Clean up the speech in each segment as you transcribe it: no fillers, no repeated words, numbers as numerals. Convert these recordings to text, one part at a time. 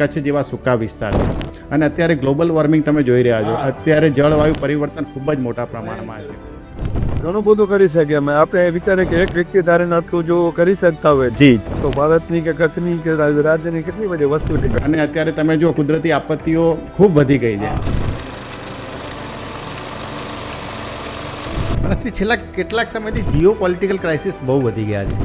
કચ્છ જેવા સૂકા વિસ્તાર છે. અને અત્યારે ગ્લોબલ વોર્મિંગ તમે જોઈ રહ્યા છો, અત્યારે જળવાયુ પરિવર્તન ખૂબ જ મોટા પ્રમાણમાં છે. ઘણું બધું કરી શકીએ અમે. આપણે વિચારે કે એક વ્યક્તિ ધારીને આટલું જો કરી શકતા હોય જી. તો ભારતની કે કચ્છની કે રાજ્યની કેટલી બધી વસ્તુ છે. અને અત્યારે તમે જો કુદરતી આપત્તિઓ ખૂબ વધી ગઈ છે. અને છેલ્લા કેટલાક સમયથી જીઓ પોલિટિકલ ક્રાઇસિસ બહુ વધી ગયા છે.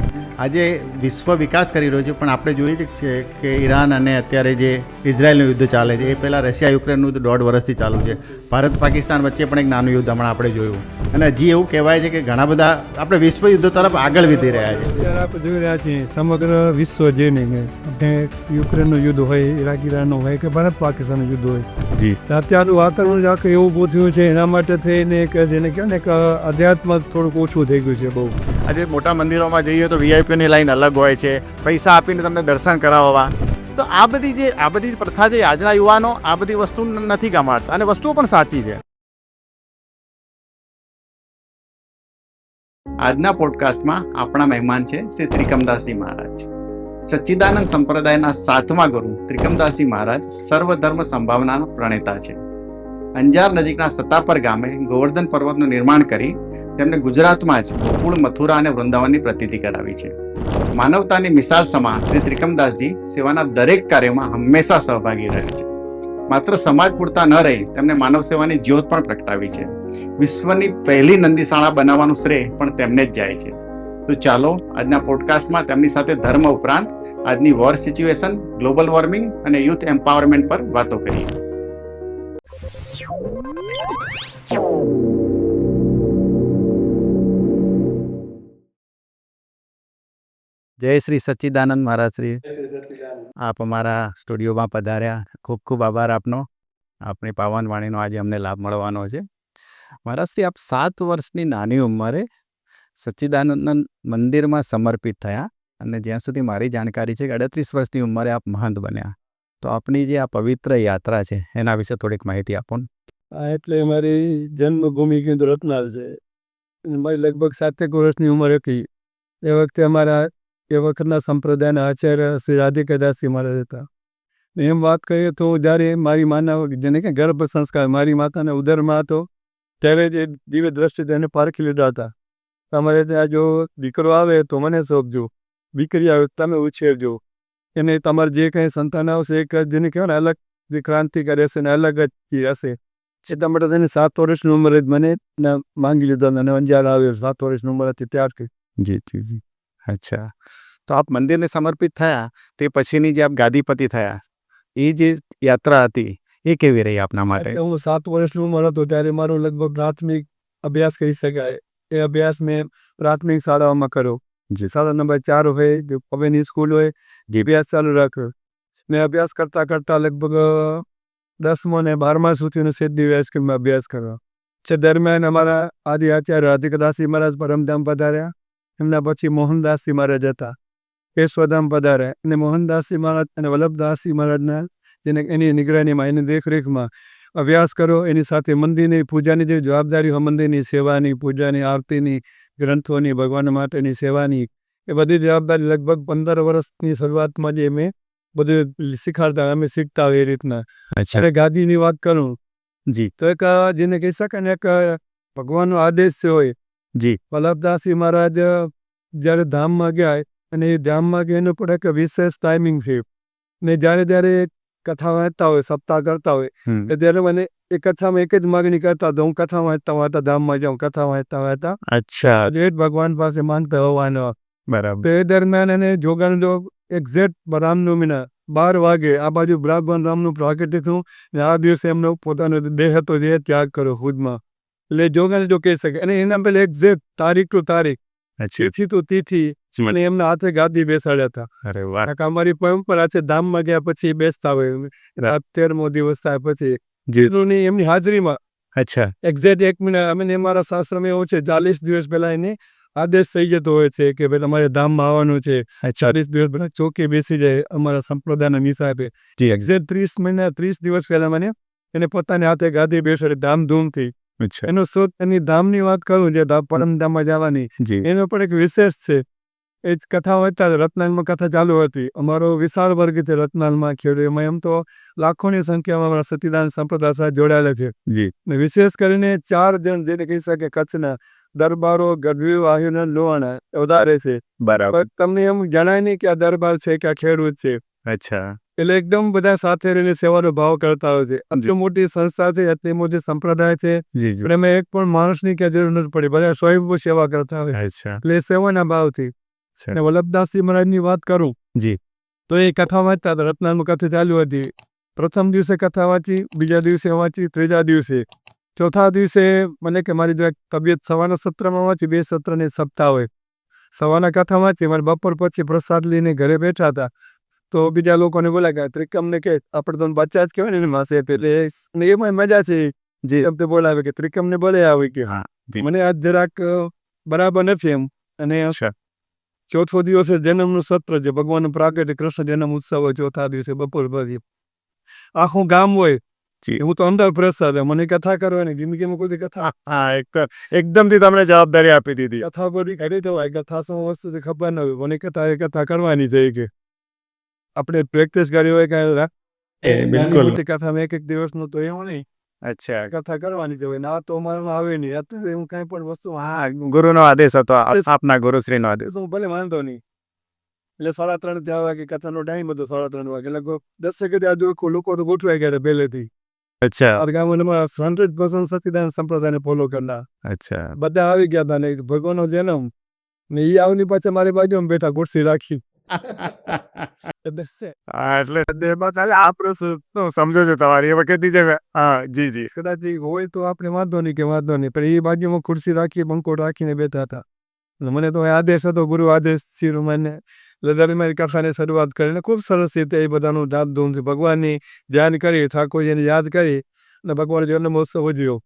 આજે વિશ્વ વિકાસ કરી રહ્યો છે, પણ આપણે જોઈએ છે કે ઈરાન અને અત્યારે જે ઇઝરાયલનું યુદ્ધ ચાલે છે, એ પહેલાં રશિયા યુક્રેનનું યુદ્ધ 1.5 વર્ષથી ચાલુ છે. ભારત પાકિસ્તાન વચ્ચે પણ એક નાનું યુદ્ધ હમણાં આપણે જોયું. અને હજી એવું કહેવાય છે કે ઘણા બધા આપણે વિશ્વ યુદ્ધ તરફ આગળ વધી રહ્યા છે. અત્યારે આપણે જોઈ રહ્યા છીએ સમગ્ર વિશ્વ જે નહીં આપણે યુક્રેનનું યુદ્ધ હોય, ઈરાક ઈરાનનું હોય કે ભારત પાકિસ્તાનનું યુદ્ધ હોય, જી. અત્યારનું વાતાવરણ આખું એવું ઊભું થયું છે. એના માટે થઈને એક જેને કહેવાય ને કે અધ્યાત્મ થોડુંક ઓછું થઈ ગયું છે બહુ. આજે મોટા મંદિરોમાં જઈએ તો વીઆઈપીની લાઈન અલગ હોય છે, પૈસા આપીને તમને દર્શન કરાવવા. તો આ બધી પ્રથા છે. આજના યુવાનો આ બધી વસ્તુ નથી ગમાડતા, અને વસ્તુઓ પણ સાચી છે. આજના પોડકાસ્ટમાં આપણા મહેમાન છે શ્રી ત્રિકમદાસજી મહારાજ. સચ્ચિદાનંદ સંપ્રદાયના 7મા ગુરુ ત્રિકમદાસજી મહારાજ સર્વધર્મ સંભાવનાના પ્રણેતા છે. અંજાર નજીકના સતાપર ગામે ગોવર્ધન પર્વતનું નિર્માણ કરી તેમને ગુજરાતમાં જ ગોકુળ, મથુરા અને વૃંદાવનની પ્રતીતિ કરાવી છે. માનવતાની મિસાલ સમા શ્રી ત્રિકમદાસજી સેવાના દરેક કાર્યમાં હંમેશા સહભાગી રહે છે. માત્ર સમાજ પૂરતા ન રહી તેમને માનવ સેવાની જ્યોત પણ પ્રગટાવી છે. વિશ્વની પહેલી નંદીશાળા બનાવવાનું શ્રેય પણ તેમને જ જાય છે. તો ચાલો આજના પોડકાસ્ટમાં તેમની સાથે ધર્મ ઉપરાંત આજની વોર સિચ્યુએશન, ગ્લોબલ વોર્મિંગ અને યુથ એમ્પાવરમેન્ટ પર વાતો કરીએ. જય શ્રી સચ્ચિદાનંદ મહારાજ શ્રી. આપ અમારા સ્ટુડિયોમાં પધાર્યા, ખૂબ ખૂબ આભાર આપનો. આપણી પાવન વાણીનો આજે અમને લાભ મળવાનો છે. મહારાજ શ્રી, આપ 7 વર્ષની નાની ઉંમરે સચ્ચિદાનંદ મંદિરમાં સમર્પિત થયા, અને જ્યાં સુધી મારી જાણકારી છે કે 38 વર્ષની ઉંમરે આપ મહંત બન્યા. તો આપની જે આ પવિત્ર યાત્રા છે એના વિશે થોડીક માહિતી આપો ને. એટલે મારી જન્મભૂમિ કીધું રત્નાલ છે. મારી લગભગ 7 વર્ષની ઉંમર હતી. એ વખતે અમારા એ વખતના સંપ્રદાયના આચાર્ય શ્રી રાધિકાદાસજી મહારાજ હતા. એમ વાત કરીએ તો જ્યારે મારી માના જેને કે ગર્ભ સંસ્કાર મારી માતાના ઉદરમાં હતો ત્યારે જ દિવ્ય દ્રષ્ટિ એને પારખી લીધા હતા. તમારે ત્યાં જો દીકરો આવે તો મને સોંપજો, દીકરી આવે તમે ઉછેરજો, એને તમારે જે કંઈ સંતાન આવશે એક જેને કહેવાય ને અલગ જે ક્રાંતિકારી હશે ને અલગ જ હશે. એટલા માટે તેને 7 વર્ષની ઉંમરે જ મને માંગી લીધો અને અંજાર આવ્યો. 7 વર્ષની ઉંમર હતી ત્યારથી. જી જી જી. અચ્છા. તો આપ મંદિરને સમર્પિત થયા, તે પછીની જે આપ ગાદીપતિ થયા, એ જે યાત્રા હતી એ કેવી રહી આપના માટે? એટલે હું 7 વર્ષની ઉંમર હતો ત્યારે મારો લગભગ પ્રાથમિક અભ્યાસ કરી શકાય એ અભ્યાસ મેં પ્રાથમિક શાળાઓમાં કર્યો. જી. શાળા નંબર 4 હોય, પવેની સ્કૂલ હોય, અભ્યાસ ચાલુ રાખ્યો. મેં અભ્યાસ કરતાં કરતાં લગભગ 10મો અને 12મા સુધીનો સિદ્ધિ હાઈસ્કૂલમાં અભ્યાસ કર્યો છે. દરમિયાન અમારા આદિ આચાર્ય રાધિકાદાસજી મહારાજ પરમધામ પધાર્યા. એમના પછી મોહનદાસજી મહારાજ હતા, પેશવધામ પધાર્યા. અને મોહનદાસજી મહારાજ અને વલ્લભદાસજી મહારાજના જેને એની નિગરાનીમાં એની દેખરેખમાં અભ્યાસ કરો. એની સાથે મંદિરની પૂજાની જે જવાબદારી હોય, મંદિરની સેવાની, પૂજાની, આરતીની, ગ્રંથોની, ભગવાન માટેની સેવાની, એ બધી જવાબદારી લગભગ 15 વર્ષની શરૂઆતમાં જે મેં બધું શીખાડતા, અમે શીખતા હોય એ રીતના. અરે ગાદીની વાત કરું જી તો એક જેને કહી શકાય ને એક ભગવાનનો આદેશ હોય. જી. વલ્લભદાસજી મહારાજ જ્યારે ધામમાં ગયા અને એ ધામમાં ગયા એનું પણ એક વિશેષ ટાઈમિંગ છે. ને જ્યારે કથા વાંચતા હોય, સપ્તાહ કરતા હોય, ત્યારે મને એ કથામાં એક જ માગણી કરતા હતો, હું કથા વાંચતા ધામમાં જાઉં, કથા વાંચતા. અચ્છા. એ જ ભગવાન પાસે માંગતા હોવાનો. બરાબર. તો એ દરમિયાન એને જોગાનો એક્ઝેક્ટ રામનવમીના 12 વાગે આ બાજુ ભગવાન રામનું પ્રાગટ્ય થયું ને આ દિવસે એમનો પોતાનો દેહ હતો જે ત્યાગ કર્યો ખુદમાં. એટલે જોગાને જો કહી શકે. અને એના પહેલાં એક્ઝેક્ટ તારીખ ટુ તારીખ, તિથિ ટુ તિથિ અને એમના હાથે ગાદી બેસાડ્યા હતા. અરે વાહ. અમારી પરંપરા છે ધામમાં ગયા પછી બેસતા હોય. 13મો દિવસ થાય પછી એમની હાજરીમાં. અચ્છા. એક્ઝેક્ટ 1 મહિના અમે અમારા શાસ્ત્રમાં એવું છે 40 દિવસ પહેલા એને આદેશ થઈ જતો હોય છે કે ભાઈ તમારે ધામમાં આવવાનું છે. 40 દિવસ પહેલા ચોકી બેસી જાય અમારા સંપ્રદાયના હિસાબે. એક્ઝેક્ટ 30 મહિના 30 દિવસ પહેલા મને એને પોતાની હાથે ગાદી બેસાડી ધામધૂમથી. એનો શોધ એની ધામની વાત કરું જે પરમધામમાં જવાની, એનો પણ એક વિશેષ છે. એ જ કથા વાંચતા રત્નાલમાં કથા ચાલુ હતી. અમારો વિશાળ વર્ગ છે રત્નાલમાં ખેડૂત, એમાં એમ તો લાખોની સંખ્યામાં અમારા સતીદાન સંપ્રદાય સાથે જોડાયેલા છે. જી. ને વિશેષ કરીને 4 જણ જેને કહી શકે કચ્છના દરબારો, ગઢવી, વાહિના, લોહાણા વધારે છે. બરાબર. પણ તમને એમ જણાય નહીં કે આ દરબાર છે કે આ ખેડૂત છે. અચ્છા. એટલે એકદમ બધા સાથે રહીને સેવાનો ભાવ કરતા હોય છે. આટલી મોટી સંસ્થા છે, આટલી મોટી સંપ્રદાય છે, જી જી. પણ એમાં એક પણ માણસની ક્યાં જરૂર નથી પડી. બધા સ્વયંભૂ સેવા કરતા હોય. અચ્છા. એટલે સેવાના ભાવથી. અને વલ્લભદાસજી મહારાજની વાત કરું જી. તો એ કથા વાંચતા હતા. રત્નાલમાં કથા ચાલુ હતી. પ્રથમ દિવસે કથા વાંચી, બીજા દિવસે વાંચી, ત્રીજા દિવસે, ચોથા દિવસે મને કે મારી જો તબિયત સવારના સત્રમાં વાંચી, 2 સત્રની સપ્તાહ હોય. સવારના કથા વાંચી, મારે બપોર પછી પ્રસાદ લઈને ઘરે બેઠા હતા. તો બીજા લોકોને બોલ્યા કે ત્રિકમને કે આપણે તો બચ્ચા જ કહેવાય ને માસે, એટલે એમાં મજા છે. જી. શબ્દ બોલાવે કે ત્રિકમને બોલે આવે કે હા. જી. મને આજ જરાક બરાબર નથી એમ. અને અચ્છા. ચોથો દિવસે જન્મનું સત્ર છે, ભગવાનનું પ્રાગટ્ય કૃષ્ણ જન્મ ઉત્સવ હોય. ચોથા દિવસે બપોર પછી આખું ગામ હોય. જી. હું તો અંદર પ્રસાદ, મને કથા કરવાની જિંદગીમાં કોઈ કથા હા, એકદમથી તમને જવાબદારી આપી દીધી. કથા પર કરી તો હોય, કથા શું વસ્તુ છે ખબર ન હોય. મને કથા એ કથા કરવાની છે કે આપણે પ્રેક્ટિસ કરી હોય કે બિલકુલ. મોટી કથામાં એક દિવસનું તો એવું નહીં. અચ્છા. કથા કરવાની છે હોય. ના તો મારામાં આવે નહીં. અત્યારે હું કાંઈ પણ વસ્તુ હા, ગુરુનો આદેશ હતો, આપના ગુરુશ્રીનો આદેશ. હું ભલે વાંધો નહીં. એટલે 3:30 ત્યાં વાગે કથાનો ટાઈમ હતો. 3:30 વાગે લગભગ 10 ત્યાં લોકો તો ગોઠવાઈ ગયા પહેલેથી. અચ્છા. આ ગામમાં 100% સતીદાન સંપ્રદાયને ફોલો કરનાર અચ્છા. બધા આવી ગયા હતા. ને ભગવાનનો જન્મ ને એ આવની પાછળ મારી બાજુમાં બેઠા, ખુરશી રાખી. એટલે આ પ્રશ્ન સમજો છો તમારી એ વખતની છે. હા, જી જી. કદાચ ઈ હોય તો આપણે વાંધો નહીં કે વાંધો નહીં, પણ એ બાજુમાં ખુરશી રાખી, બંકો રાખીને બેઠા હતા. એટલે મને તો આદેશ હતો, ગુરુ આદેશ શિરોમાને. એટલે દર મારી કથાની શરૂઆત કરીને ખૂબ સરસ રીતે એ બધાનું ધામધૂમથી ભગવાનની ધ્યાન કરી, ઠાકોરજીને યાદ કરી અને ભગવાન જન્મોત્સવ ઉજવ્યો.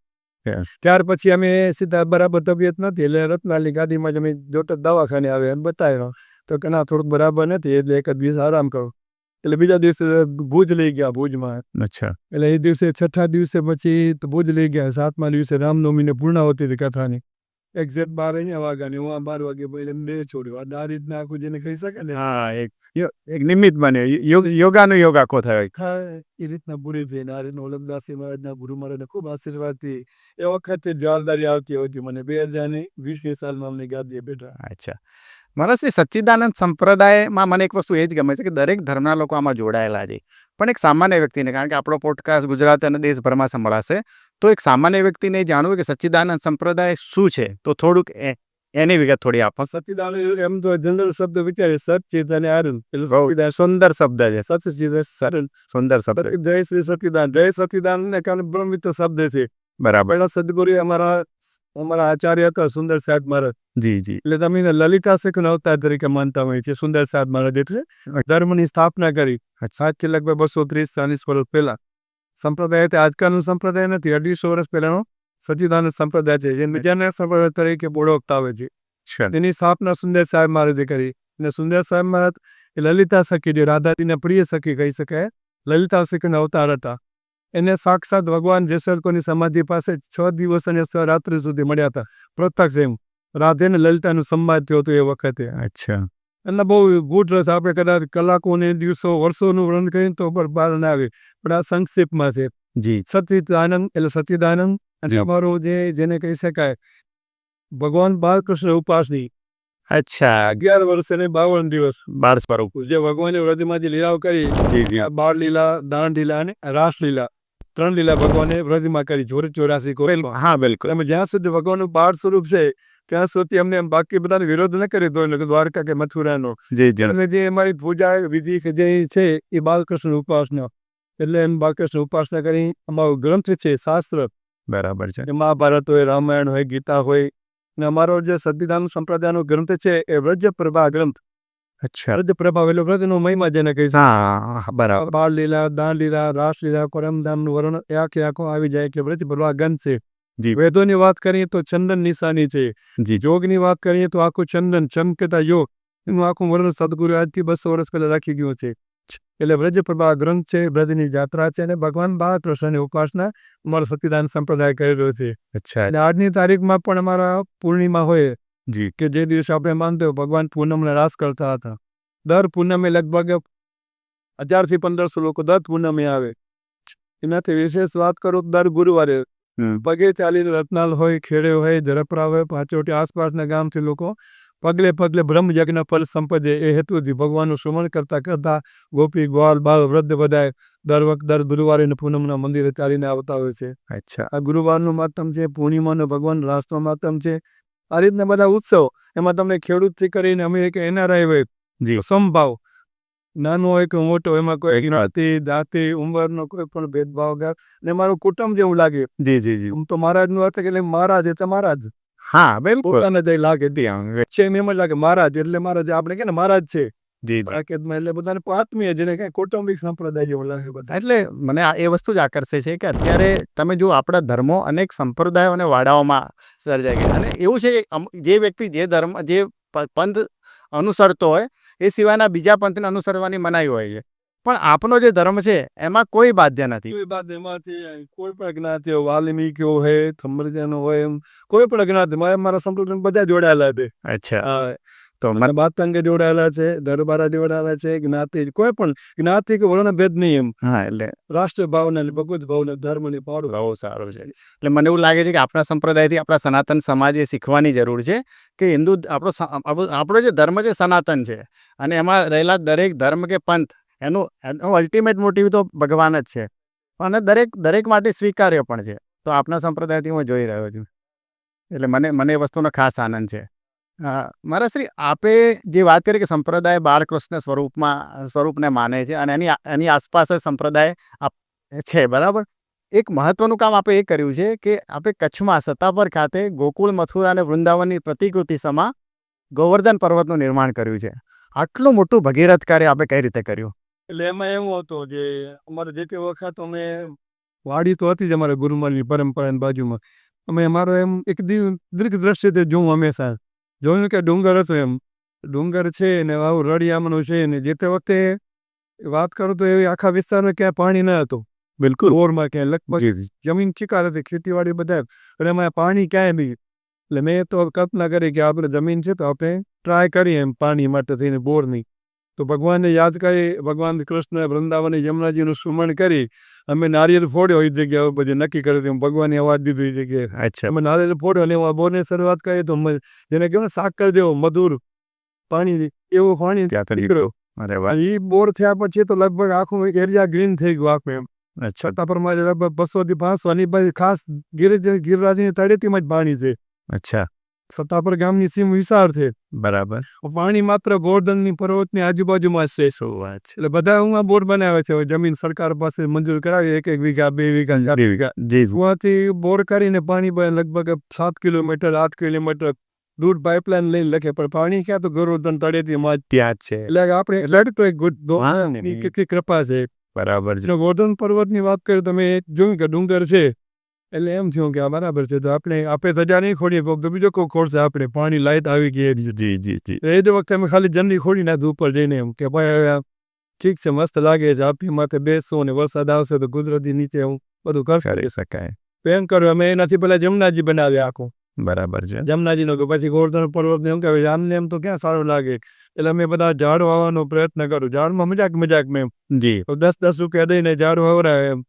ત્યાર પછી અમે સીધા બરાબર તબિયત નથી એટલે રત્નાલની ગાદીમાં જ અમે જોતા દવાખાને આવ્યા અને બતાવ્યો તો કે ના થોડુંક બરાબર નથી, એટલે એક જ દિવસ આરામ કરો. એટલે બીજા દિવસે ભુજ લઈ ગયા, ભુજમાં. અચ્છા. એટલે એ દિવસે છઠ્ઠા દિવસે પછી તો ભુજ લઈ ગયા. 7મા દિવસે રામનવમીને પૂર્ણાવતી હતી કથાની. એક્ઝેક્ટ 12 અહીંયા વાગ્યાની, હું 12 વાગે પહેલે બે છોડ્યો. આ રીતના આખું જેને કહી શકે ને હા, એક નિમિત્ત બને, યોગાનો યોગ આખો થયો. થાય એ રીતના પૂરી થઈને આ રીતના વલ્લભદાસજી મહારાજના ગુરુ મહારાજના ખૂબ આશીર્વાદથી એ વખતે જવાબદારી આવતી હતી મને. 2020ની સાલમાં અમને ગાદીએ બેઠા. અચ્છા. મારા શ્રી સચ્ચિદાનંદ સંપ્રદાયમાં મને એક વસ્તુ એ જ ગમે છે કે દરેક ધર્મના લોકો આમાં જોડાયેલા છે. પણ એક સામાન્ય વ્યક્તિને, કારણ કે આપણો પોડકાસ્ટ ગુજરાત અને દેશભરમાં સંભળાશે, તો એક સામાન્ય વ્યક્તિને જાણવું કે સચ્ચિદાનંદ સંપ્રદાય શું છે, તો થોડુંક એની વિગત થોડી આપો. સચ્ચિદાનંદ એમ તો જનરલ શબ્દ વિચારે સચ્ચિત અને આનંદ. સુંદર શબ્દ છે. સચ્ચિત સરળ સુંદર શબ્દ. જય શ્રી સચ્ચિદાનંદ. જય સચ્ચિદાનંદ ને કારણે બ્રહ્મવિદ શબ્દ છે. બરાબર. પહેલા સદગુરુ અમારા આચાર્ય હતા સુંદર સાહેબ મહારાજ. જી જી. એટલે તમે લલિતા શેખનો અવતાર તરીકે માનતા હોય છે સુંદર સાહેબ મહારાજ. એટલે ધર્મની સ્થાપના કરી આજથી લગભગ 230-40 વર્ષ પહેલા. સંપ્રદાય તે આજકાલનો સંપ્રદાય નથી, 250 વર્ષ પહેલાનો સચ્ચિદાનંદ સંપ્રદાય છે, જે બીજાના સંપ્રદાય તરીકે ઓળખતા આવે છે. તેની સ્થાપના સુંદર સાહેબ મહારાજે કરી. અને સુંદર સાહેબ મહારાજ એ લલિતા સખી, જે રાધાજીના પ્રિય સખી કહી શકાય, લલિતા સખીના અવતાર હતા. એને સાક્ષાત ભગવાન જેસલકોની સમાધિ પાસે 6 દિવસ અને 6 રાત્રિ સુધી મળ્યા હતા. પ્રત્યક્ષ એમ રાધે ને લલિતાનું સંવાદ થયો હતો એ વખતે. અચ્છા. એટલે બહુ ગુડ રસ. આપણે કદાચ કલાકોને દિવસો વર્ષોનું વર્ણન કરીએ તો પણ બહાર ના આવે, પણ આ સંક્ષિપ્તમાં છે. જી. સચ્ચિદાનંદ એટલે સચ્ચિદાનંદ અને અમારું જેને કહી શકાય ભગવાન બાલકૃષ્ણ ઉપાસની. અચ્છા. 11 વર્ષ અને 52 દિવસ 12 સ્વરૂપ. જે ભગવાને વ્રજમાં જે લીલાઓ કરી, જી જી. બાળ લીલા, દાંડ લીલા અને રાસલીલા, 3 લીલા ભગવાને વ્રજમાં કરી. 84 કોરેલ. હા, બિલકુલ. અમે જ્યાં સુધી ભગવાનનું બાળ સ્વરૂપ છે ત્યાં સુધી અમને બાકી બધાને વિરોધ ન કરી દો, દ્વારકા કે મથુરાનો. જી જી. અને જે અમારી પૂજા વિધિ કે જે છે એ બાલકૃષ્ણ ઉપાસના. એટલે એમ બાલકૃષ્ણ ઉપાસના કરી. અમારો ગ્રંથ છે શાસ્ત્ર. બરાબર છે. મહાભારત હોય, રામાયણ હોય, ગીતા હોય. ને અમારો જે સચ્ચિદાનંદ સંપ્રદાયનો ગ્રંથ છે એ વ્રજપ્રભા ગ્રંથ. અચ્છા. વ્રજપ્રભા એટલે વ્રજનો મહિમા જેને કહી. હા, બરાબર. બાળ લીલા, દાંડ લીલા, રાસલીલા, પરમધામનું વર્ણન આખે આખો આવી જાય કે વ્રજપ્રભા ગ્રંથ છે. જી. વેદોની વાત કરીએ તો ચંદન નિશાની છે. જી. યોગની વાત કરીએ તો આખું ચંદન ચમકતા યોગ એનું આખું વર્ણન સદગુરુ આજથી 200 વર્ષ પહેલા રાખી ગયું છે. એટલે વ્રજપ્રભા ગ્રંથ છે, વ્રજની જાત્રા છે અને ભગવાન બાલકૃષ્ણની ઉપાસના અમારો સચ્ચિદાનંદ સંપ્રદાય કરેલો છે. અચ્છા. અને આજની તારીખમાં પણ અમારા પૂર્ણિમા હોય જી કે જે દિવસે આપણે માનતો હોય ભગવાન પૂનમને રાસ કરતા હતા. દર પૂનમે લગભગ 1000 થી 1500 લોકો દર પૂનમે આવે. એનાથી વિશેષ વાત કરું તો દર ગુરુવારે પગે ચાલીને રત્નાલ હોય, ખેડે હોય, ઝડપરા હોય, પાંચોટી આસપાસના ગામથી લોકો પગલે પગલે બ્રહ્મ યજ્ઞ ફળ સંપદે એ હેતુથી ભગવાનનું સ્મરણ કરતા કરતા ગોપી ગ્વાલ બાળ વૃદ્ધ બધાય દર ગુરુવારે ને પૂનમના મંદિરે ચાલીને આવતા હોય છે. અચ્છા. આ ગુરુવારનું માતમ છે, પૂર્ણિમાનો ભગવાન રાસનો માતમ છે. આ રીતના બધા ઉત્સવ એમાં તમને ખેડૂતથી કરીને અમે એક NRI હોય જી. સમભાવ નાનો હોય કે મોટો એમાં કોઈ જ્ઞાતિ જાતિ ઉંમરનો કોઈ પણ ભેદભાવ વગર ને મારું કુટુંબ જેવું લાગે. જી. આમ તો મહારાજનો અર્થ એટલે મહારાજ એટલે મહારાજ હા, બિલકુલ. પોતાને જે લાગે ત્યાં છે એમ જ લાગે મહારાજ એટલે મહારાજ આપણે કે ને મહારાજ છે જી. સાકેતમાં એટલે બધાને આત્મીય જેને કઈ કૌટુંબિક સંપ્રદાય જેવું લાગે બધા. એટલે મને એ વસ્તુ જ આકર્ષે છે કે અત્યારે તમે જો આપણા ધર્મો અનેક સંપ્રદાયો અને વાડાઓમાં સર્જાઈ ગયા અને એવું છે કે જે વ્યક્તિ જે ધર્મ જે પંથ અનુસરતો હોય એ સિવાયના બીજા પંથને અનુસરવાની મનાઈ હોય છે, પણ આપનો જે ધર્મ છે એમાં કોઈ બાધ્ય નથી. કોઈ બાદ એમાંથી કોઈ પણ જ્ઞાતિ હોય, વાલ્મીકીઓ હોય, થંભરજાનો હોય, એમ કોઈ પણ જ્ઞાતિ મારા સંપ્રદાય બધા જોડાયેલા છે. અચ્છા. તો બાતંગે જોડાયેલા છે, દરબારા જોડાયેલા છે, જ્ઞાતિ કોઈ પણ જ્ઞાતિ કે વર્ણ ભેદ નહીં એમ હા, એટલે રાષ્ટ્ર ભાવના ને ભગવત ભાવના ધર્મની પાડું બહુ સારું છે. એટલે મને એવું લાગે છે કે આપણા સંપ્રદાયથી આપણા સનાતન સમાજે શીખવાની જરૂર છે કે હિન્દુ આપણો જે ધર્મ છે સનાતન છે અને એમાં રહેલા દરેક ધર્મ કે પંથ એનું અલ્ટિમેટ મોટિવ તો ભગવાન જ છે અને દરેક માટે સ્વીકાર્ય પણ છે. તો આપણા સંપ્રદાયથી હું જોઈ રહ્યો છું એટલે મને એ વસ્તુનો ખાસ આનંદ છે. મારા શ્રી આપે જે વાત કરી કે સંપ્રદાય બાળકૃષ્ણ સ્વરૂપને માને છે અને એની આસપાસ જ સંપ્રદાય છે, બરાબર. એક મહત્વનું કામ આપણે એ કર્યું છે કે આપણે કચ્છમાં સત્તાપર ખાતે ગોકુળ, મથુરા અને વૃંદાવનની પ્રતિકૃતિ સમા ગોવર્ધન પર્વતનું નિર્માણ કર્યું છે. આટલું મોટું ભગીરથ કાર્ય આપણે કઈ રીતે કર્યું? એટલે એમાં એવું હતું જે અમારે જે તે વખત અમે વાડી તો હતી જ અમારે ગુરુમાની પરંપરાની બાજુમાં અમે અમારો એમ એક દીર્ઘ દ્રશ્યથી જોઉં હંમેશા જોયું કે ડુંગર હતો એમ ડુંગર છે ને આવું રળિયામણું છે ને જે તે વખતે વાત કરું તો એવી આખા વિસ્તારમાં ક્યાંય પાણી ન હતું. બિલકુલ બોરમાં ક્યાંય લગભગ જમીન ચીકાર હતી, ખેતીવાડી બધા અને એમાં પાણી ક્યાંય નહીં. એટલે મેં તો કલ્પના કરી કે આપણે જમીન છે તો આપણે ટ્રાય કરીએ એમ પાણી માટે થઈને બોરની. તો ભગવાનને યાદ કરી ભગવાન કૃષ્ણ વૃંદાવન યમુનાજીનું સ્મરણ કરી અમે નારિયેળ ફોડ્યો એ જગ્યાએ પછી નક્કી કર્યું હતું ભગવાનને અવાજ દીધો એ જગ્યાએ. અચ્છા. અમે નારિયેળ ફોડ્યો અને એમાં બોરની શરૂઆત કરી તો જેને કહેવાય ને સાકર જેવો મધુર પાણી એવું પાણી નીકળ્યું. અરે વાહ. એ બોર થયા પછી તો લગભગ આખું એરિયા ગ્રીન થઈ ગયું આખું એમ. છતાપરમાં લગભગ 200 થી 500 ની પછી ખાસ ગિરિરાજની તળેટીમાં જ પાણી છે. અચ્છા. સત્તાપર ગામની સીમ વિશાળ છે, બરાબર. પાણી માત્ર ગોવર્ધનની પર્વતની આજુબાજુમાં જ છે. શું વાત છે. એટલે બધા હું બોર બનાવે છે. જમીન સરકાર પાસે મંજૂર કરાવી 1 વીઘા 2 વીઘા 4 વીઘા કુવાથી બોર કરીને પાણી લગભગ 7 કિલોમીટર 8 કિલોમીટર દૂર પાઇપલાઇન લઈને લખે પણ પાણી ક્યાં તો ગોવર્ધન તળેટીમાં જ ત્યાં જ છે. એટલે આપણે લડતો એક કેટલી કૃપા છે. બરાબર છે. ગોવર્ધન પર્વતની વાત કરી તમે જોયું કે ડુંગર છે એટલે એમ થયું કે આ બરાબર છે તો આપણે ધજા નહીં ખોડીએ તો બીજો કોઈ ખોડશે આપણે પાણી લાઈટ આવી ગઈ. જી. એ જ વખતે અમે ખાલી જંડી ખોડી નાખી ઉપર જઈને એમ કે ભાઈ ઠીક છે મસ્ત લાગે છે આપણી માથે બેસવું ને વરસાદ આવશે તો કુદરતી નીચે હું બધું કરી શકાય. એમ કર્યું અમે એનાથી પહેલા જમનાજી બનાવ્યા આખું. બરાબર છે. જમનાજીનો કે પછી ગોવર્ધન પર્વત એમ કહેવાય આમને એમ તો ક્યાં સારું લાગે એટલે અમે બધા ઝાડ વાવવાનો પ્રયત્ન કરું. ઝાડમાં મજાક મેં જી. 10 રૂપિયા દઈને ઝાડ વાવરાય એમ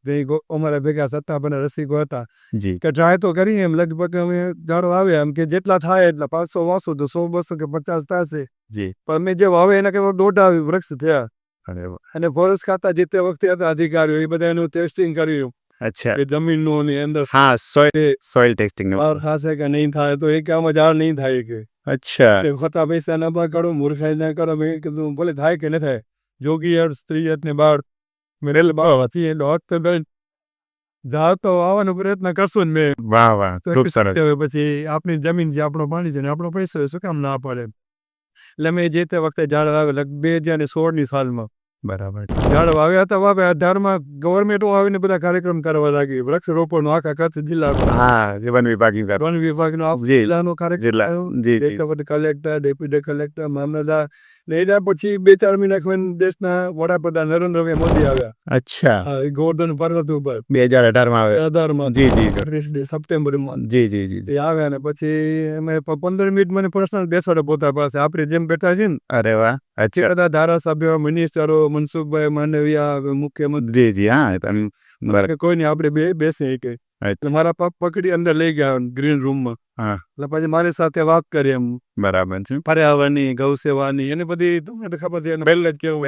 અમારા ભેગા સત્તાપરના રસિકો હતા જી. કે ટ્રાય તો કરીએ એમ લગભગ અમે ઝાડ વાવ્યા એમ કે જેટલા થાય એટલા 500 વાવશું તો 100 200 કે 50 થશે. જી. પણ અમે જે વાવે એના કરતા દોઢ વૃક્ષ થયા. અરે વાહ. અને ફોરેસ્ટ ખાતા જે તે વખતે હતા અધિકારીઓ એ બધા એનું ટેસ્ટિંગ કર્યું અચ્છા. કે જમીનનું ની અંદર હા, સોઇલ ટેસ્ટિંગ. બહાર થશે કે નહીં થાય તો એક આમાં ઝાડ નહીં થાય કે અચ્છા. ખોટા પૈસા ના કરો મૂર્ખાઈ ના કરો. મેં કીધું ભલે થાય કે ન થાય જોગી સ્ત્રી ને બાળ મેરેલ બાળવાથી એ ઝાડ તો આવવાનો પ્રયત્ન કરશું ને મેં. વાહ ખૂબ સરસ. પછી આપણી જમીન જે આપણો પાણી છે ને આપણો પૈસો શું કામ ના પડે એટલે મેં જે તે વખતે ઝાડ વાવે 2016 સાલમાં. બરાબર. ઝાડ વાવ્યા હતા 18માં ગવર્મેન્ટ આવીને બધા કાર્યક્રમ કરવા લાગી વૃક્ષ રોપણ આખા કચ્છ જિલ્લા હા, વન વિભાગનો વન વિભાગનો જિલ્લાનો કાર્યક્રમ કલેક્ટર ડેપ્યુટી કલેક્ટર મામલતદાર ને એના પછી 2-4 મહિના ખવાઈને દેશના વડાપ્રધાન નરેન્દ્રભાઈ મોદી આવ્યા. અચ્છા, હા, એ ગોવર્ધન પર્વત ઉપર 2018માં આવે. 18માં જી, જી, 31 સપ્ટેમ્બરમાં જી, જી, જી, જી. એ આવ્યા ને પછી અમે 15 મિનિટ મને પર્સનલ બેસાડો પોતા પાસે આપણે જેમ બેઠા છીએ ને અરે વાહ! અચ્છા. બધા ધારાસભ્યો, મિનિસ્ટરો, મનસુખભાઈ માંડવિયા, મુખ્યમંત્રી જી, જી. હા, તમે બરાબર. કે કોઈ નહીં આપણે બે બેસીએ કે એટલે અચ્છા. મારા પગ પકડી અંદર લઈ ગયા ગ્રીન રૂમમાં. હા, એટલે પછી મારી સાથે વાત કરી એમ બરાબર છે. પર્યાવરણની, ગૌ સેવાની એને બધી તમને તો ખબર છે એને પહેલા જ કેવું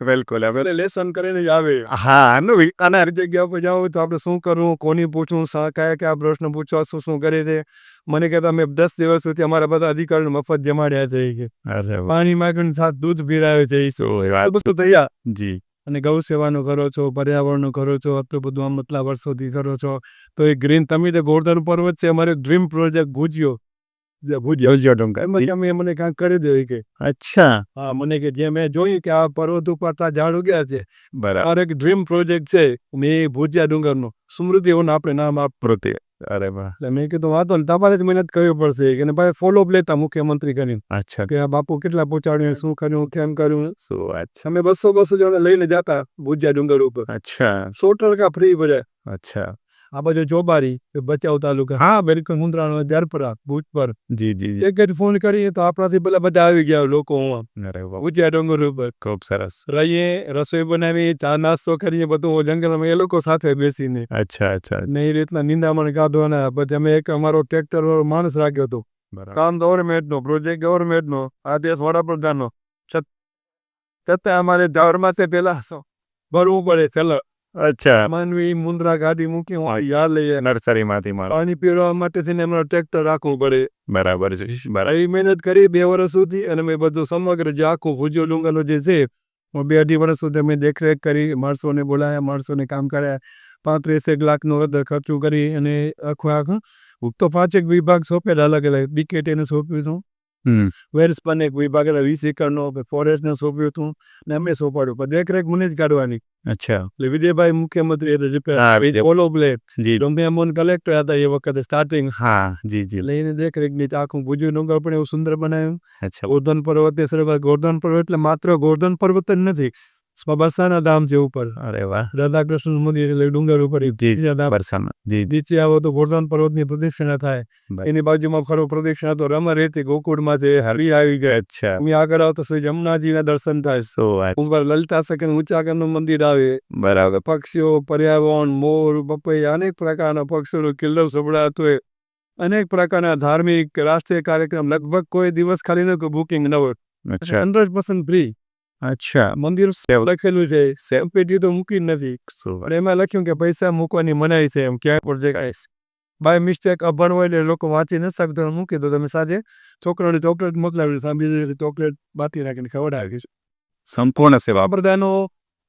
બિલકુલ હવે. એટલે લેસન કરીને જ આવે. હા, અને હર જગ્યા પર જાઓ તો આપણે શું કરવું, કોની પૂછવું, કયા પ્રશ્ન પૂછવા, શું કરે છે. મને કહેતા અમે 10 દિવસ સુધી અમારા બધા અધિકારીઓ મફત જમાડ્યા છે કે અરે વાહ! પાણી માગીને સાથ દૂધ પીરાવે છે એ શું તો વાત. બધું થયા. જી. અને ગૌ સેવાનું કરો છો, પર્યાવરણનું કરો છો, આટલું બધું આમ આટલા વર્ષોથી કરો છો તો એ ગ્રીન તમે જે ગોવર્ધન પર્વત છે અમારે ડ્રીમ પ્રોજેક્ટ ભુજ્યો જોજો ડુંગર. એમાં તમે મને કાંઈક કરી દો કે અચ્છા, હા મને કે જે મેં જોયું કે આ પર્વત ઉપર તા ઝાડ ઉગ્યા છે બરાબર. મારે એક ડ્રીમ પ્રોજેક્ટ છે મેં એ ભુજિયા ડુંગરનો સ્મૃતિઓને આપણે નામ આપ પ્રતિ. અરે વાહ! એટલે મેં કીધું વાંધો ને તમારે જ મહેનત કરવી પડશે કે ભાઈ ફોલો અપ લેતા મુખ્યમંત્રી કરીને અચ્છા, કે આ બાપુ કેટલા પહોંચાડ્યું, શું કર્યું, કેમ કર્યું. શું વાત છે. અમે 200 જણા લઈને જતા ભુજિયા ડુંગર ઉપર અચ્છા, 100% ફ્રી પડે. અચ્છા. આ બાજુ ચોબારી ભચાઉ તાલુકા હા બિલકુલ મુંદ્રાનો ઝારપરા ભુજ પર જી, જી, જી. એક જ ફોન કરીએ તો આપણાથી પેલા બધા આવી ગયા લોકો અરે વાહ! ભુજિયા ડુંગર ઉપર ખૂબ સરસ. રહીએ, રસોઈ બનાવી, ચા નાસ્તો કરીએ, બધું જંગલમાં એ લોકો સાથે બેસીને અચ્છા, અચ્છા. ને એ રીતના નિંદામણ કાઢવાના. પછી અમે એક અમારો ટ્રેક્ટર વાળો માણસ રાખ્યો હતો. બરાબર. કામ ગવર્મેન્ટનો, પ્રોજેક્ટ ગવર્મેન્ટનો, આદેશ વડાપ્રધાનનો. છતાં અમારે ઝાડમાં પેલા ભરવું પડે ચલો અચ્છા, માનવી મુંદ્રા ગાડી મૂકી યાદ લઈએ નર્સરીમાંથી માલ. પાણી પીવા માટે થઈને એમનો ટ્રેક્ટર રાખવું પડે. બરાબર છે. બરાબર. એ મહેનત કરી 2 વર્ષ સુધી અને મેં બધું સમગ્ર જે આખું ભુજિયો ડુંગરનો જે છે 2-2.5 વર્ષ સુધી અમે દેખરેખ કરી, માણસોને બોલાયા, માણસોને કામ કર્યા, 35 લાખનો ખર્ચું કરી અને આખું તો 5 વિભાગ સોંપેલા અલગ અલગ બીકેટીને સોંપ્યું હતું, વેલ્સપન એક વિભાગ 20 એકરનો ફોરેસ્ટને સોંપ્યું હતું ને અમે સોંપાડ્યું પણ દેખરેખ મને જ કાઢવાની. અચ્છા. એટલે વિજયભાઈ મુખ્યમંત્રી હા, હતા ફોલો પ્લેટ જી. રમ્યામોહન કલેક્ટર હતા એ વખતે સ્ટાર્ટિંગ હા, જી, જી. લઈને દેખરેખની આખું ભુજિયો ડુંગર પણ એવું સુંદર બનાવ્યું. અચ્છા. ગોવર્ધન પર્વત ગોવર્ધન પર્વત એટલે માત્ર ગોવર્ધન પર્વત જ નથી, બરસાના ધામ છે ઉપર અરે વાહ! રાધા કૃષ્ણ મંદિર એટલે ડુંગર ઉપર જી, બરસાના. જી, નીચે આવો તો ગોવર્ધન પર્વતની પ્રદક્ષિણા થાય. બરાબર. એની બાજુમાં ફરો પ્રદક્ષિણા તો રમા રેતી ગોકુળમાં છે હરી આવી ગયા. અચ્છા. તમે આગળ આવો તો શ્રી જમુનાજીના દર્શન થાય. શું વાત. ઉપર લલિતા સકન ઊંચાગરનું મંદિર આવે. બરાબર. પક્ષીઓ, પર્યાવરણ, મોર, પપૈયા અનેક પ્રકારના પક્ષીઓનો કિલ્લો સંભળાતો હોય. અનેક પ્રકારના ધાર્મિક રાષ્ટ્રીય કાર્યક્રમ લગભગ કોઈ દિવસ ખાલી ન કોઈ બુકિંગ ન હોય. અચ્છા. 100% ફ્રી. અચ્છા. મંદિર લખેલું છે સેવ પેટી તો મૂકી નથી પણ એમાં લખ્યું કે પૈસા મૂકવાની મનાઈ છે એમ ક્યાંય પ્રોજેક્ટ બાય મિસ્ટેક અભણ હોય એટલે લોકો વાંચી ન શકતો મૂકી દો તમે સાંજે છોકરાઓને ચોકલેટ મોકલાવી સાંભળી ચોકલેટ બાટી રાખીને ખવડાવી. સંપૂર્ણ સેવા. સંપ્રદાયનો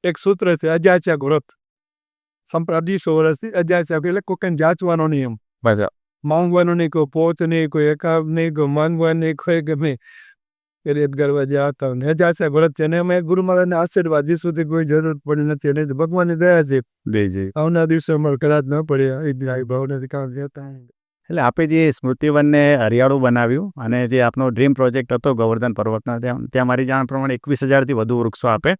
એક સૂત્ર છે અજાચ્યા વ્રત. 200 વર્ષથી અજાચ્યા એટલે કોઈને જાચવાનો નિયમ, માંગવાનો નહીં, કોઈ પોત નહીં, કોઈ એકાબ નહીં, કોઈ માંગવા નહીં, કોઈ ગમે રેત કરવા જતા અજાચ્યા વ્રત છે અને અમે ગુરુ મહારાજના આશીર્વાદ હજી સુધી કોઈ જરૂર પડી નથી અને ભગવાનની દયા છે. આવનાર દિવસોમાં કદાચ ન પડે એ ભાવનાથી કામ જતા. એટલે આપે જે સ્મૃતિવનને હરિયાળું બનાવ્યું અને જે આપનો ડ્રીમ પ્રોજેક્ટ હતો ગોવર્ધન પર્વતના ત્યાં મારી જાણ પ્રમાણે 21,000થી વધુ વૃક્ષો આપે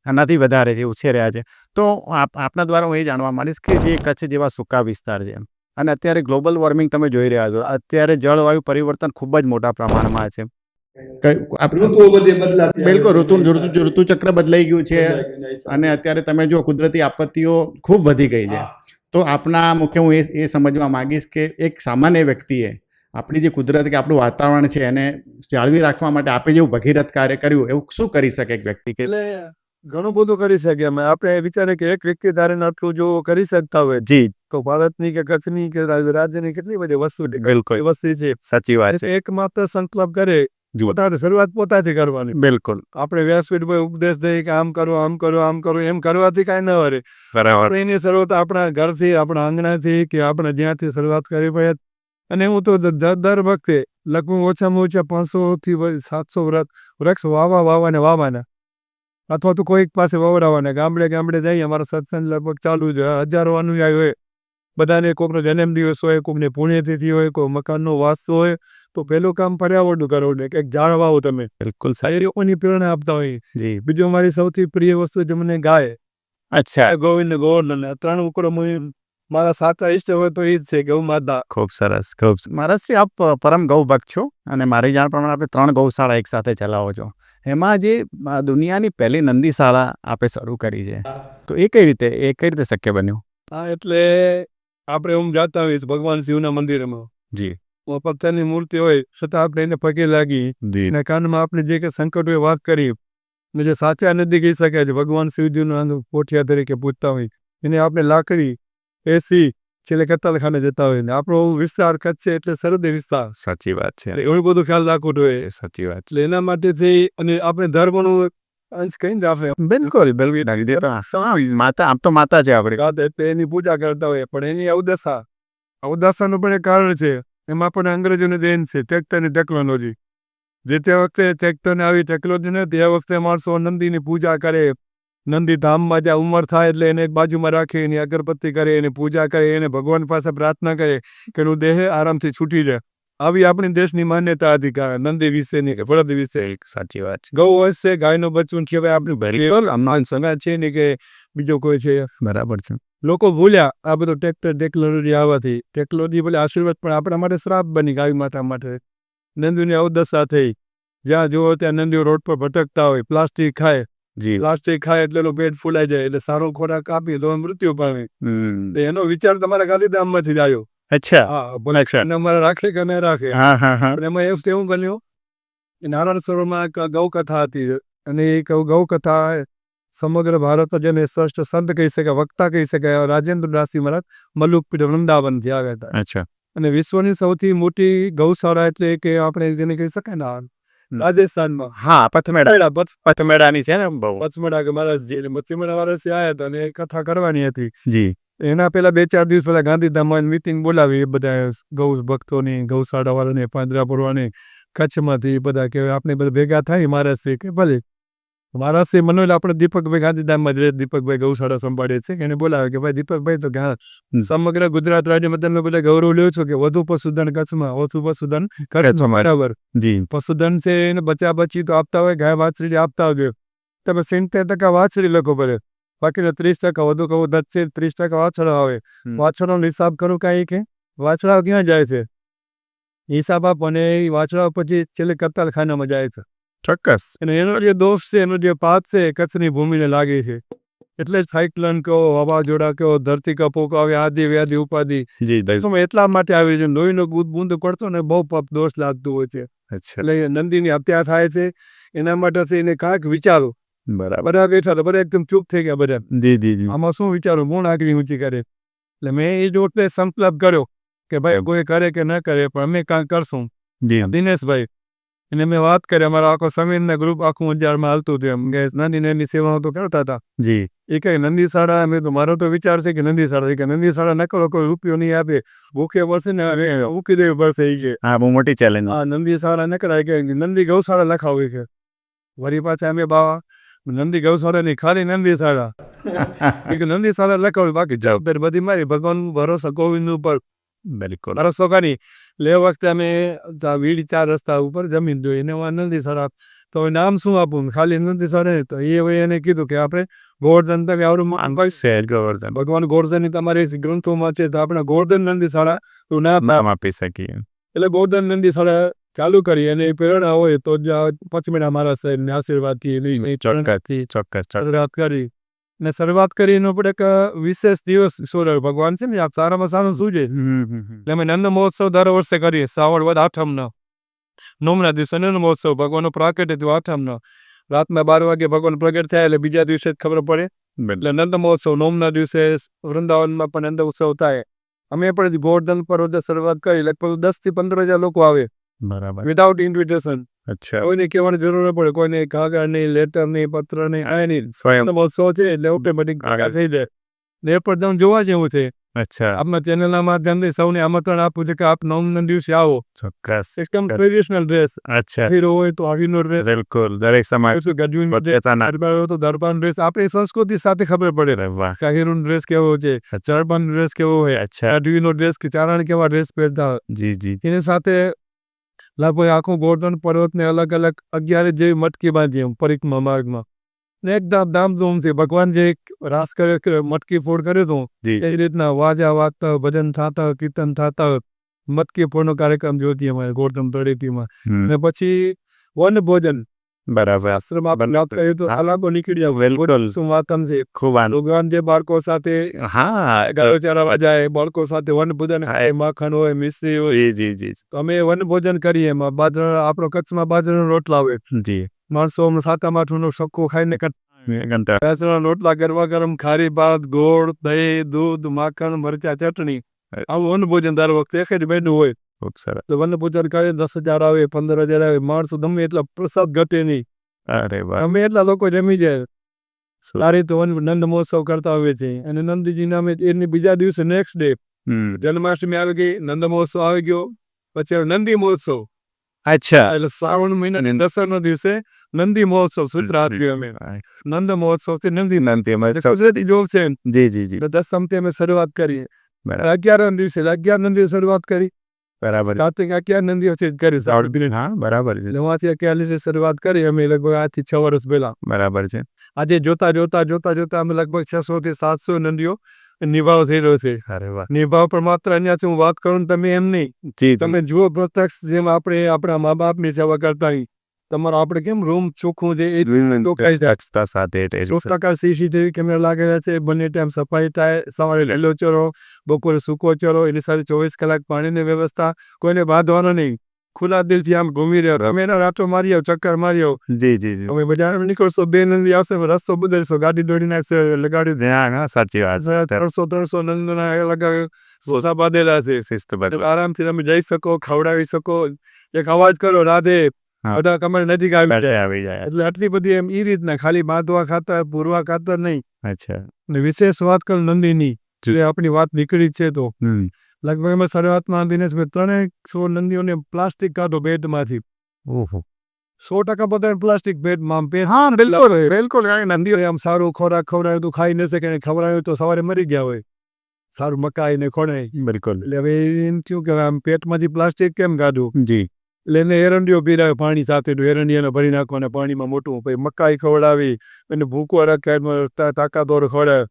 આનાથી વધારે જે ઉછેર્યા છે. તો આપના દ્વારા હું એ જાણવા માંગીશ કે જે કચ્છ જેવા સૂકા વિસ્તાર છે અને અત્યારે ગ્લોબલ વોર્મિંગ તમે જોઈ રહ્યા છો, અત્યારે જળવાયુ પરિવર્તન ખૂબ જ મોટા પ્રમાણમાં છે. બિલકુલ ઋતુચક્ર બદલાઈ ગયું છે અને અત્યારે તમે જો કુદરતી આપત્તિઓ ખૂબ વધી ગઈ છે. તો આપના મુખ્ય હું એ સમજવા માંગીશ કે એક સામાન્ય વ્યક્તિએ આપણી જે કુદરત કે આપણું વાતાવરણ છે એને જાળવી રાખવા માટે આપે જેવું ભગીરથ કાર્ય કર્યું એવું શું કરી શકે એક વ્યક્તિ? કે એટલે ઘણું બધું કરી શકીએ અમે. આપણે વિચારે કે એક વ્યક્તિ ધારે આટલું જો કરી શકતા હોય જી તો ભારતની કે કચ્છની કે રાજ્યની કેટલી બધી વસ્તુ વસ્તી છે. સાચી વાત છે. એકમાત્ર સંકલ્પ કરે પોતાની શરૂઆત પોતાથી કરવાની. બિલકુલ. આપણે વ્યાસપીઠ પર ઉપદેશ દઈએ કે આમ કરો આમ કરો આમ કરો એમ કરવાથી કાંઈ ન વરે. બરાબર. એની શરૂઆત આપણા ઘરથી આપણા આંગણાથી કે આપણે જ્યાંથી શરૂઆત કરવી પડે. અને હું તો દર વખતે લગભગ ઓછામાં ઓછા 500થી 700 વૃક્ષ વાવવાના અથવા તો કોઈક પાસે વવડાવવાના. ગામડે ગામડે જઈ અમારા સત્સંગ લગભગ ચાલુ છે. હજારો અનુયાયી હોય, બધાને કોઈકનો જન્મદિવસ હોય, કોઈને પુણ્યતિથિ હોય, કોઈ મકાનનો વાસ્તુ હોય, તો પહેલું કામ પર્યાવરણનું કરો ને કંઈક ઝાડ વાવો તમે. બિલકુલ શાયરીઓની પ્રેરણા આપતા હોય. જી. બીજું મારી સૌથી પ્રિય વસ્તુ છે મને ગાય. અચ્છા, ગોવિંદ ગોવર્ધન આ 3 ઉપક્રમો મારા સાચા ઈષ્ટ હોય તો એ જ છે ગૌ માતા. ખૂબ સરસ, ખૂબ મહારાજશ્રી, આપ પરમ ગૌ ભક્ત છો અને મારી જાણ પ્રમાણે આપણે 3 ગૌશાળા એક સાથે ચલાવો છો. એમાં જે દુનિયાની પહેલી નંદીશાળા આપે શરૂ કરી છે, તો એ કઈ રીતે શક્ય બન્યું? હા, એટલે આપણે જાતા હોઈએ ભગવાન શિવના મંદિરમાં. જી. પથ્થરની મૂર્તિ હોય છતાં આપણે એને પગે લાગી અને કાનમાં આપણે જે કે સંકટ હોય વાત કરી ને જે સાચા નદી કહી શકાય છે ભગવાન શિવજીનું પોઠિયા તરીકે પૂજતા હોય એને આપણે લાકડી એસી છેલ્લે કત્તલખાને જતા હોય ને આપણો વિસ્તાર કચ્છ છે એટલે સરહદી વિસ્તાર. સાચી વાત છે. એવું બધું ખ્યાલ રાખવું જોઈએ. સાચી વાત. એટલે એના માટેથી અને આપણે ધર્મનું અંશ કહીને જ આપણે બિલકુલ માતા, આમ તો માતા છે આપણે. એટલે એની પૂજા કરતા હોય પણ એની અવદશાનું પણ એક કારણ છે. એમાં પણ અંગ્રેજોની દેન છે ટ્રેક્ટરની ટેકનોલોજી. જે તે વખતે ટ્રેક્ટરને આવી ટેકનોલોજી નથી એ વખતે માણસો નંદીની પૂજા કરે. નંદી ધામમાં જ્યાં ઉંમર થાય એટલે એને એક બાજુમાં રાખી એની અગરબત્તી કરે એની પૂજા કરે એને ભગવાન પાસે પ્રાર્થના કરે કે એનું દેહ આરામથી છૂટી જાય. આવી આપણી દેશની માન્યતા હતી નંદી વિશેની કે બળદ વિશે. સાચી વાત છે. ગૌ વંશ છે ગાયનું બચ્ચું કહેવાય આપણું સગા છે ને કે બીજો કોઈ છે. બરાબર છે. લોકો ભૂલ્યા આ બધું ટેકનોલોજી આવવાથી. ટેકનોલોજી બોલે આશીર્વાદ પણ આપણા માટે શ્રાપ બની ગાય માતા માટે. નંદીની અવદશા થઈ. જ્યાં જુઓ ત્યાં નંદીઓ રોડ પર ભટકતા હોય પ્લાસ્ટિક ખાય. જી. પ્લાસ્ટિક ખાય એટલે એનું પેટ ફૂલાઈ જાય એટલે સારો ખોરાક આપી તો મૃત્યુ પામે. એનો વિચાર તમારા ગાંધીધામમાંથી જ આવ્યો. અચ્છા. હા બોલે અમારે રાખે કે ન રાખે. પણ એમાં એવું બન્યું નારાયણ સરોવરમાં એક ગૌકથા હતી અને એ ગૌકથા સમગ્ર ભારત જેને શ્રેષ્ઠ સંત કહી શકાય વક્તા કહી શકાય રાજેન્દ્રદાસજી મહારાજ મલુકપીઠ વૃંદાવનથી આવ્યા હતા. અચ્છા. અને વિશ્વની સૌથી મોટી ગૌશાળા એટલે કે આપણે જેને કહી શકાય ને રાજસ્થાનમાં. હા, પથમેડાની છે ને બહુ. પથમેડા કે મહારાજજી પથમેડા વાળાથી આવ્યા હતા અને કથા કરવાની હતી. જી. એના પહેલા 2-4 દિવસ પહેલા ગાંધીધામમાં મિટિંગ બોલાવી એ બધા ગૌ ભક્તોની ગૌશાળા વાળાને પાંદરા પૂરવાની કચ્છમાંથી બધા કે આપણે બધા ભેગા થાય મહારાજશ્રી કે ભલે મહારાજશ્રી મનોલ આપણે દીપકભાઈ ગાંધીધામમાં જ દીપકભાઈ ગૌશાળા સંભાળે છે એને બોલાવે કે ભાઈ દીપકભાઈ તો સમગ્ર ગુજરાત રાજ્યમાં તમે બધા ગૌરવ લ્યો છો કે વધુ પશુધન કચ્છમાં વધુ પશુધન કચ્છમાં. બરાબર. જી. પશુધન છે એને બચા બચી તો આપતા હોય ગાય વાછડી આપતા હોય તમે 70% વાછડી લખો પડે બાકીના 30% વધુ કહું 30% વાછડા આવે. વાછડાનો હિસાબ કરું કાંઈ કે વાછડા ક્યાં જાય છે હિસાબ આપો અને એ વાછડા પછી છેલ્લે કત્તલખાનામાં જાય છે. ચોક્કસ. અને એનો જે દોષ છે એનો જે પાત છે કચ્છની ભૂમિને લાગે છે. એટલે જ સાયક્લોન કહો વાવાઝોડા કહો ધરતી કપોક આવે આદિ વ્યાધિ ઉપાધિ એટલા માટે આવી છે. લોહીનો બૂંદ પડતો ને બહુ પાપ દોષ લાગતું હોય છે. એટલે નંદીની હત્યા થાય છે એના માટે એને કાંઈક વિચારો. બધા બેઠા હતા બધા એકદમ ચૂપ થઈ ગયા બધા. જી. આમાં શું વિચારો ગુણ આગળ ઊંચી કરે. એટલે મેં એ જોટલે સંકલ્પ કર્યો કે ભાઈ કોઈ કરે કે ન કરે પણ અમે કાંઈ કરશું. દિનેશભાઈ એને મેં વાત કરી અમારા આખો સમીરના ગ્રુપ આખું 11માં હાલતું હતું એમ કે નાની સેવાઓ તો કરતા હતા. જી. એ કઈ નંદીશાળા અમે તો મારો તો વિચાર છે કે નંદીશાળા ન કરો કોઈ રૂપિયો નહીં આપે ભૂખે પડશે ને મૂકી દેવી પડશે એ કે હા બહુ મોટી ચેલેન્જ. હા નંદીશાળા ન કરાય કે નંદી ગૌશાળા લખાવી કે વળી પાછા અમે બાવા નંદી ગૌશાળા ની ખાલી નંદીશાળા નંદીશાળા લખાવી બાકી જવાબદારી બધી મારી ભગવાન ભરોસો ગોવિંદ ઉપર. બિલકુલ. ભરોસો કરી લે વખતે અમે વીડી 4 રસ્તા ઉપર જમીન જોઈ એને નંદીશાળા તો નામ શું આપું ખાલી નંદીશાળા તો એ એને કીધું કે આપણે ગોવર્ધન તમે આવડું ગોવર્ધન ભગવાન ગોવર્ધનની તમારી ગ્રંથોમાં છે તો આપણે ગોવર્ધન નંદીશાળા તો નામ આપી શકીએ. એટલે ગોવર્ધન નંદીશાળા ચાલુ કરી અને પ્રેરણા હોય તો પચમેડા મારા સાહેબને આશીર્વાદથી ચોક્કસ શરૂઆત કરી ને શરૂઆત કરીને આપણે એક વિશેષ દિવસ સોરર ભગવાન છે ને આ સારામાં સારું શું છે એટલે અમે નંદ મહોત્સવ દર વર્ષે કરીએ શ્રાવણ વદ 8મનો 9મના દિવસે નંદ મહોત્સવ ભગવાનનો પ્રાકટ્ય થયો 8મનો રાતના 12 વાગે ભગવાન પ્રગટ થયા એટલે બીજા દિવસે જ ખબર પડે. એટલે નંદ મહોત્સવ 9મના દિવસે વૃંદાવનમાં પણ નંદ ઉત્સવ થાય. અમે પણ ગોવર્ધન પર શરૂઆત કરી લગભગ 10 થી 15,000 લોકો આવે. બરાબર. Without invitation. અચ્છા. કોઈને કહેવાની જરૂર ન પડે કોઈને કાગળ નહીં લેટર નહીં પત્ર નહીં આ નહીં સ્વયં મહોત્સવ છે એટલે ઓટોમેટિક થઈ જાય ને એ પણ તમે જોવા જેવું છે. અચ્છા. આપના ચેનલના માધ્યમથી સૌને આમંત્રણ આપું છે કે આપ 9મના દિવસે આવો. ચોક્કસ. એકદમ ટ્રેડિશનલ ડ્રેસ. અચ્છા. હીરો હોય તો હીરો ડ્રેસ. બિલકુલ દરેક સમાજ તો દરબાર ડ્રેસ આપણી સંસ્કૃતિ સાથે ખબર પડે. વાહ. હીરો ડ્રેસ કેવો છે ચરબાન ડ્રેસ કેવો હોય. અચ્છા. નો ડ્રેસ કે ચારણ કેવા ડ્રેસ પહેરતા. જી. એની સાથે લગભગ આખું ગોર્ધન પર્વતને અલગ અલગ 11 જેવી મટકી બાંધી એમ પરિક્રમા માર્ગમાં. ને એકદમ ધામધૂમથી ભગવાન જે એક રાસ કરે મટકી ફોડ કર્યો હતો જી એ રીતના વાજા વાગતા હોય, ભજન થતા હોય, કીર્તન થતા હોય, મટકી ફોડનો કાર્યક્રમ જોતી અમારે ગોર્ધન તળેટીમાં. ને પછી વન ભોજન બરાબર આશ્રમ આપણે વાત કરીએ તો અલાગો નીકળી જાવ. બિલકુલ. શું વાતમ છે. ખૂબ આનંદ. ભગવાન જે બાળકો સાથે હા ગાયો ચરાવવા જાય, બાળકો સાથે વન ભોજન ખાય, માખણ હોય, મિશ્રી હોય. જી જી તો અમે વન ભોજન કરીએ. એમાં બાજરા, આપણો કચ્છમાં બાજરાનો રોટલા હોય. જી માણસો સાતમ આઠમનો સક્કો ખાઈને કંટાળ. બાજરાના રોટલા ગરમા ગરમ, ખારી ભાત, ગોળ, દહીં, દૂધ, માખણ, મરચા, ચટણી, આવું વન ભોજન દર વખતે એક જ મેનુ હોય. ખૂબ સરસ. તો વન ભોજન કરીએ 10,000 આવે, 15,000 આવે, માણસો ગમે એટલા, પ્રસાદ ઘટે નહીં. અરે વાહ. અમે એટલા લોકો જમી જાય. શું? સારી તો નંદ મહોત્સવ કરતા હોય છે. અને નંદજી નામે એની બીજા દિવસે નેક્સ્ટ ડે જન્માષ્ટમી આવી ગઈ, નંદ મહોત્સવ આવી ગયો, પછી હવે નંદી મહોત્સવ. અચ્છા. એટલે શ્રાવણ મહિનાની દસમના દિવસે નંદી મહોત્સવ સૂત્ર આપીએ અમે. નંદ મહોત્સવ થી નંદી નંદી મહોત્સવ. કુદરતી જોગ છે. જી જી જી. એટલે 10મથી અમે શરૂઆત કરીએ. બરાબર. 11 દિવસે 11 નંદી શરૂઆત કરી. બરાબર. કાર્તિક 11 નંદીઓથી જ કરી. હા બરાબર છે. નવાથી 11 દિવસે શરૂઆત કરી અમે લગભગ આજથી 6 વર્ષ પહેલા. બરાબર છે. આજે જોતા અમે લગભગ 600 થી 700 નંદીઓ નિભાવ થઈ રહ્યો છે. અરે વાહ. નિભાવ પણ માત્ર અહીંયાથી હું વાત કરું ને તમે એમ નહીં. જી તમે જુઓ પ્રત્યક્ષ, જેમ આપણે આપણા મા બાપની સેવા કરતા હોય, તમારો આપણે કેમ રૂમ ચોખ્ખું છે એ ચોખ્ખાઈ થાય. સ્વચ્છતા સાથે 100% CCTV કેમેરા લાગેલા છે. બંને ટાઈમ સફાઈ થાય. સવારે લીલો ચરો, બપોરે સૂકો ચરો, એની સાથે 24 કલાક પાણીની વ્યવસ્થા. કોઈને બાંધવાનો નહીં. ખુલ્લા દિલથી આમ ઘૂમી રહ્યો. તમે એના રાતો મારી આવો, ચક્કર મારી આવો. જી જી જી. અમે બજારમાં નીકળશો, 2 નંદી આવશે, રસ્તો બદલશો, ગાડી દોડી નાખશે, લગાડી દે. હા સાચી વાત છે. 300 નંદના અલગ સોસા બાંધેલા છે. શિસ્તબદ્ધ. આરામથી તમે જઈ શકો, ખવડાવી શકો. એક અવાજ કરો, રાધે, હા. બધા તમારી નજીક આવી જાય. આવી જાય. એટલે આટલી બધી એમ ઈ રીતના, ખાલી બાંધવા ખાતર, પૂરવા ખાતર નહીં. અચ્છા. ને વિશેષ વાત કરું નંદીની, જે આપણી વાત નીકળી છે, તો લગભગ અમે શરૂઆતમાં દિનેશભાઈ 300 નંદીઓને પ્લાસ્ટિક કાઢો બેડમાંથી. ઓહો. 100% બધા પ્લાસ્ટિક બેડમાં. હા બિલકુલ બિલકુલ. નંદીઓ આમ સારું ખોરાક ખવડાવ્યું તો ખાઈ ન શકે, ને ખવડાવ્યું તો સવારે મરી ગયા હોય. સારું મકાઈ ને ખોણાય. બિલકુલ. એટલે હવે એમ થયું કે આમ પેટમાંથી પ્લાસ્ટિક કેમ કાઢું. જી. એટલે એને એરંડીઓ પીરાવે પાણી સાથે. એરંડીયાને ભરી નાખવાના પાણીમાં મોટું. પછી મકાઈ ખવડાવી, એને ભૂકો રાખે, તાકાતોર ખવડાવે.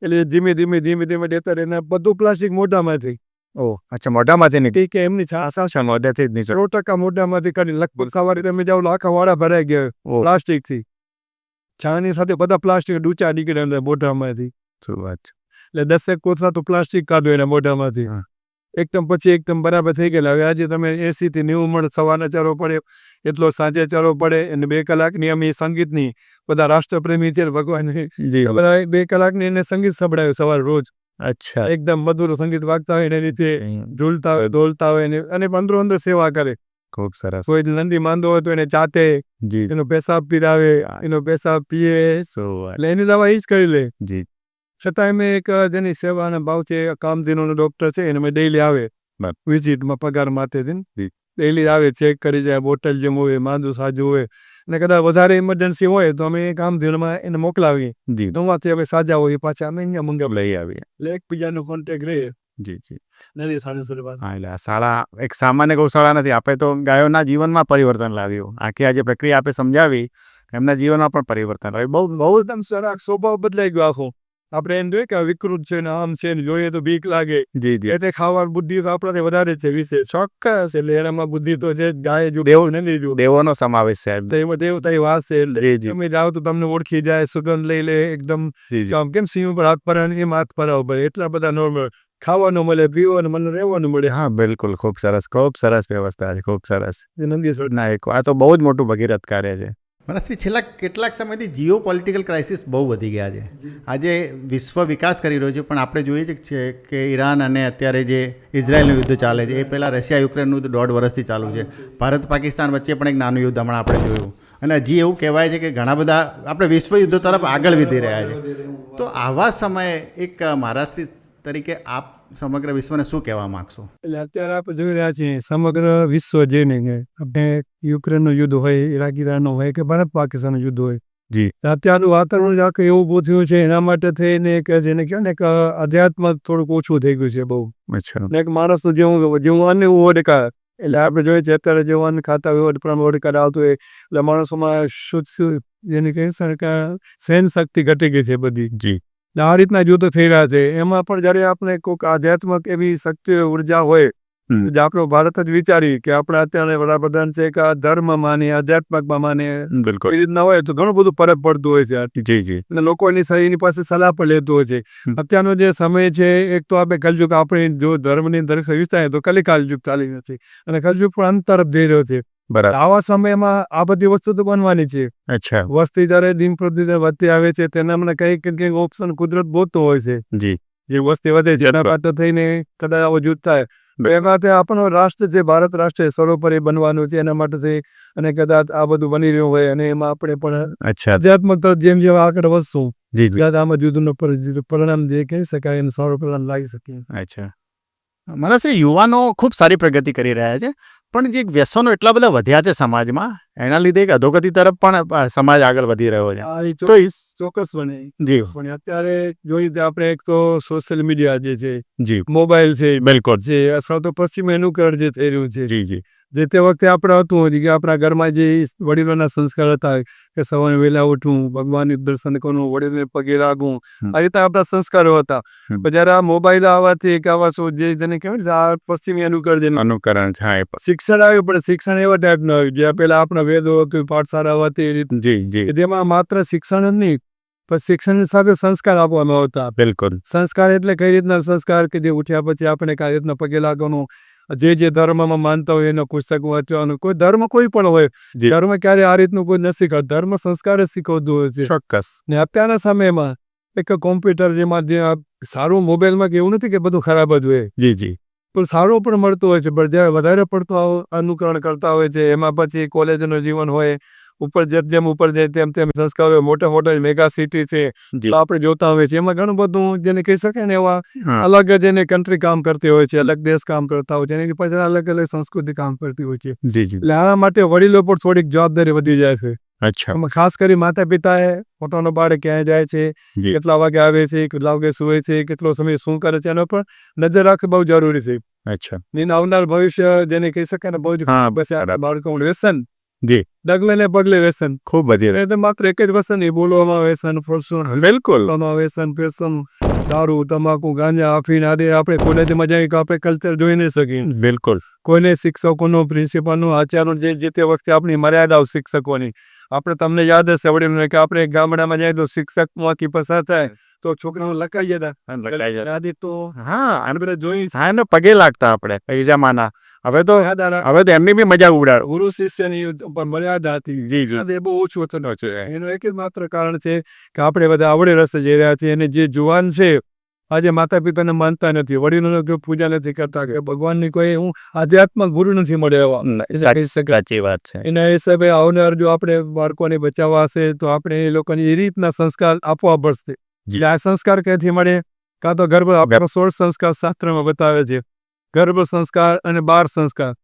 એટલે ધીમે દેતા એને બધું પ્લાસ્ટિક મોઢામાંથી. ઓહ અચ્છા. મોઢામાંથી નીકળી. કે એમની અચ્છા મોઢાથી જ નીકળી. 100% મોઢામાંથી કાઢી. લગભગ સવારે તમે જાઓ, આખા વાળા ભરાઈ ગયા ઓહ. પ્લાસ્ટિકથી. છાની સાથે બધા પ્લાસ્ટિક ડૂચા નીકળે અંદર મોઢામાંથી. શું વાત છે. એટલે 10 કોથળા તો પ્લાસ્ટિક કાઢો એના મોઢામાંથી. હા. એકદમ બરાબર થઈ ગયેલા. હવે આજે તમે 80 થી 90 મણ સવારના ચારો પડે, એટલો સાંજે ચારો પડે. અને 2 કલાકની અમે સંગીતની, બધા રાષ્ટ્રપ્રેમી છે ભગવાન, જી. બધા 2 કલાકની એને સંગીત સંભળાવે સવારે રોજ. અચ્છા. એકદમ મધુર સંગીત વાગતા હોય, એને રીતે ઝૂલતા હોય, ડોલતા હોય, અને અંદર સેવા કરે. ખૂબ સરસ. કોઈ નંદી માંદો હોય તો એને ચાટે, જી. એનો પેશાબ પીરાવે, એનો પેશાબ પીએ. શું વાત. એટલે એની દવા એ જ કરી લે. જી. છતાં અમે એક જેની સેવાના ભાવ છે, કામધેનુનો ડોક્ટર છે, એને અમે ડેઈલી આવે વિઝિટમાં, પગાર માથેથી ડેઈલી આવે, ચેક કરી જાય. બોટલ જેમ હોય, માંદું સાજું હોય, અને કદાચ વધારે ઇમરજન્સી હોય તો અમે કામધેનુમાં એને મોકલાવીએ. જી. નવાથી હવે સાજા હોય પાછા અમે અહીંયા મંગાવી લઈ આવીએ. એટલે એકબીજાનો કોન્ટેક્ટ રહે. જી જી. નથી સારી વાત. હા એટલે આ શાળા એક સામાન્ય ગૌશાળા નથી. આપણે તો ગાયોના જીવનમાં પરિવર્તન લાવ્યું. આખી આ જે પ્રક્રિયા આપણે સમજાવી, એમના જીવનમાં પણ પરિવર્તન લાવ્યું. બહુ એકદમ સરસ સ્વભાવ બદલાઈ ગયો આખો. આપણે એમ જોઈએ કે વિકૃત છે ને આમ છે ને, જોઈએ તો બીક લાગે. જી જી. એટલે ખાવાની બુદ્ધિ તો આપણાથી વધારે છે વિશેષ. ચોક્કસ. એટલે એનામાં બુદ્ધિ તો છે. ગાય જો દેવ નથી જો દેવોનો સમાવેશ છે. એમાં દેવતાની વાત છે. જી જી. તમે જાઓ તો તમને ઓળખી જાય, સુગંધ લઈ લે એકદમ. જી જી. આમ કેમ સિંહ ઉપર હાથ પરાવે એમ હાથ પરાવો પડે. એટલા બધા નોર્મલ ખાવાનું મળે, પીવાનું મળે, રહેવાનું મળે. હા બિલકુલ. ખૂબ સરસ વ્યવસ્થા છે. ખૂબ સરસ. નંદીશ્વર ના એક આ તો બહુ જ મોટું ભગીરથ કાર્ય છે. મનશ્રી, છેલ્લા કેટલાક સમયથી જીઓ પોલિટિકલ ક્રાઇસિસ બહુ વધી ગયા છે. આજે વિશ્વ વિકાસ કરી રહ્યો છે, પણ આપણે જોઈએ છે કે ઈરાન અને અત્યારે જે ઇઝરાયલનું યુદ્ધ ચાલે છે, એ પહેલાં રશિયા યુક્રેનનું યુદ્ધ 1.5 વર્ષથી ચાલુ છે. ભારત પાકિસ્તાન વચ્ચે પણ એક નાનું યુદ્ધ હમણાં આપણે જોયું. અને હજી એવું કહેવાય છે કે ઘણા બધા આપણે વિશ્વ યુદ્ધો તરફ આગળ વધી રહ્યા છે. તો આવા સમયે એક મહારાષ્ટ્રી તરીકે આપ સમગ્ર વિશ્વને શું કહેવા માગશો? એટલે અત્યારે આપણે જોઈ રહ્યા છીએ સમગ્ર વિશ્વ જેને કે આપણે યુક્રેનનું યુદ્ધ હોય, ઈરાનનું હોય, કે ભારત પાકિસ્તાનનું યુદ્ધ હોય. જી. અત્યારનું વાતાવરણ આખું એવું ઊભું થયું છે. એના માટે થઈને કે જેને કહે ને કે અધ્યાત્મ થોડુંક ઓછું થઈ ગયું છે બહુ. અચ્છા. ને એક માણસનું જેવું અન્ય ઓડકા એટલે આપણે જોઈએ છે અત્યારે જેવાને ખાતા હોય પ્રમાણ કરાવતું હોય એટલે માણસોમાં શું જેને કહે છે કે સહન શક્તિ ઘટી ગઈ છે બધી. જી. આ રીતના યુદ્ધ થઈ રહ્યા છે એમાં પણ જ્યારે આપણે કોઈક આધ્યાત્મક એવી શક્તિ ઉર્જા હોય જે આપણો ભારત જ વિચારી કે આપણે અત્યારે વડાપ્રધાન છે કે આ ધર્મ માને આધ્યાત્મકમાં માને બિલકુલ. એ રીતના હોય તો ઘણું બધું ફરક પડતું હોય છે. જી જી. અને લોકો એની પાસે સલાહ પણ લેતું હોય છે. અત્યારનો જે સમય છે એક તો આપણે કલયુગ આપણે જો ધર્મની અંદર વિસ્તાર તો કલિકાલયુગ ચાલી રહ્યો છે અને કલયુગ પણ અંત તરફ જઈ રહ્યો છે. બરાબર. આવા સમયમાં આ બધી વસ્તુ તો બનવાની છે. અચ્છા. વસ્તી જ્યારે દિન પ્રતિદિન વધતી આવે છે તેના મને કંઈક ઓપ્શન કુદરત ગોતતો હોય છે. જી. જે વસ્તી વધે છે એના માટે થઈને કદાચ આવો યુદ્ધ થાય એ માટે આપણો રાષ્ટ્ર જે ભારત રાષ્ટ્ર સર્વોપરી બનવાનું છે એના માટે થઈ અને કદાચ આ બધું બની રહ્યું હોય અને એમાં આપણે પણ અચ્છા. આધ્યાત્મક તો જેમ જેમ આગળ વધશું જી જી. ત્યાં આમાં યુદ્ધનું પરિણામ જે કહી શકાય એનું સારું પરિણામ લાવી શકીએ. અચ્છા. મને છે યુવાનો ખૂબ સારી પ્રગતિ કરી રહ્યા છે પણ જે વ્યસનો એટલા બધા વધ્યા છે સમાજમાં એના લીધે એક અધોગતિ તરફ પણ સમાજ આગળ વધી રહ્યો છે. આ એ તો ચોક્કસ બને જી પણ અત્યારે જોઈએ તો આપણે એક તો સોશિયલ મીડિયા જે છે જી મોબાઈલ છે બિલકુલ. છે અથવા તો પશ્ચિમ અનુકરણ જે થઈ રહ્યું છે જી જી. જે તે વખતે આપણે હતું કે આપણા ઘરમાં જે વડીલોના સંસ્કાર હતા કે સવારે વહેલા ઉઠવું ભગવાનનું દર્શન કરવું વડીલોને પગે લાગવું આ રીતે આપણા સંસ્કારો હતા. પણ જ્યારે આ મોબાઈલ આવવાથી એક આવા શું જેને કહેવાય ને આ પશ્ચિમી અનુકરણ અનુકરણ છે. હા, શિક્ષણ આવ્યું પણ શિક્ષણ એવા ટાઈપનું આવ્યું જ્યાં પેલા આપણા વેદો કે પાઠશાળા હતી જી જી. જેમાં માત્ર શિક્ષણ જ નહીં પણ શિક્ષણની સાથે સંસ્કાર આપવામાં આવતા. બિલકુલ. સંસ્કાર એટલે કઈ રીતના સંસ્કાર કે જે ઉઠ્યા પછી આપણે કઈ રીતના પગે લાગવાનું જે ધર્મમાં માનતા હોય એનો પુસ્તક વાંચવાનું કોઈ ધર્મ કોઈ પણ હોય ધર્મ ક્યારે આ રીતનું કોઈ નથી શીખવતું ધર્મ સંસ્કાર જ શીખવતું હોય છે. ચોક્કસ. ને અત્યારના સમયમાં એક કોમ્પ્યુટર જેમાં જે સારું મોબાઈલમાં કે એવું નથી કે બધું ખરાબ જ હોય જી જી. પણ સારું પણ મળતું હોય છે પણ જ્યારે વધારે પડતું અનુકરણ કરતા હોય છે એમાં પછી કોલેજનું જીવન હોય ઉપર જેમ ઉપર જાય તેમ તેમ સંસ્કાર હોય મોટા મોટા મેગા સિટી છે આપણે જોતા હોય છે એમાં ઘણું બધું જેને કહી શકાય ને એવા અલગ જ એને કન્ટ્રી કામ કરતી હોય છે અલગ દેશ કામ કરતા હોય છે એની પાછળ અલગ અલગ સંસ્કૃતિ કામ કરતી હોય છે. જી જી. એટલે આ માટે વડીલો પર થોડીક જવાબદારી વધી જાય છે. અચ્છા. એમાં ખાસ કરી માતા પિતાએ પોતાનો બાળક ક્યાં જાય છે કેટલા વાગે આવે છે કેટલા વાગે સુવે છે કેટલો સમય શું કરે છે એના પર નજર રાખવી બહુ જરૂરી છે. અચ્છા. આવનાર ભવિષ્ય જેને કહી શકાય ને બહુ જ બસ બાળકોનું વ્યસન જી. ડગલે ને પગલે વ્યસન ખૂબ વધી રહ્યું. એટલે માત્ર એક જ વ્યસન નહીં બોલવામાં વ્યસન ફોર્સન બિલકુલ. વ્યસન વ્યસન દારૂ તમાકુ ગાંજા અફીણ આદિ આપણે કોલેજમાં જઈએ કે આપણે કલ્ચર જોઈ નહીં શકીએ. બિલકુલ. કોઈને શિક્ષકોનું પ્રિન્સિપાલનું આચાર્યનું જે તે વખતે આપણી મર્યાદાઓ શિક્ષકોની આપણે તમને યાદ હશે વડીલોને કે આપણે ગામડામાં જાય તો શિક્ષકમાંથી પસાર થાય તો છોકરાઓ લખાઈ જતા આદિ તો હા બધા જોઈ સાહેબને પગે લાગતા આપણે પૈજામાના. હવે તો એમની બી મજાક ઉડાડ. ગુરુ શિષ્યની મર્યાદા હતી. જી જી. એ બહુ ઓછું થતું છે. એનું એક જ માત્ર કારણ છે કે આપણે બધા આવડે રસ્તે જઈ રહ્યા છીએ અને જે જુવાન છે આજે માતા પિતાને માનતા નથી વડીલોને પૂજા નથી કરતા કે ભગવાનની કોઈ હું આધ્યાત્મક ગુરુ નથી મળે એવા. સાચી વાત છે. એના હિસાબે આવનાર જો આપણે બાળકોને બચાવવા હશે તો આપણે એ લોકોને એ રીતના સંસ્કાર આપવા પડશે. આ સંસ્કાર ક્યાંથી મળે કાં તો ગર્ભ આપણો 16 સંસ્કાર શાસ્ત્રમાં બતાવે છે ગર્ભ સંસ્કાર અને બાળ સંસ્કાર.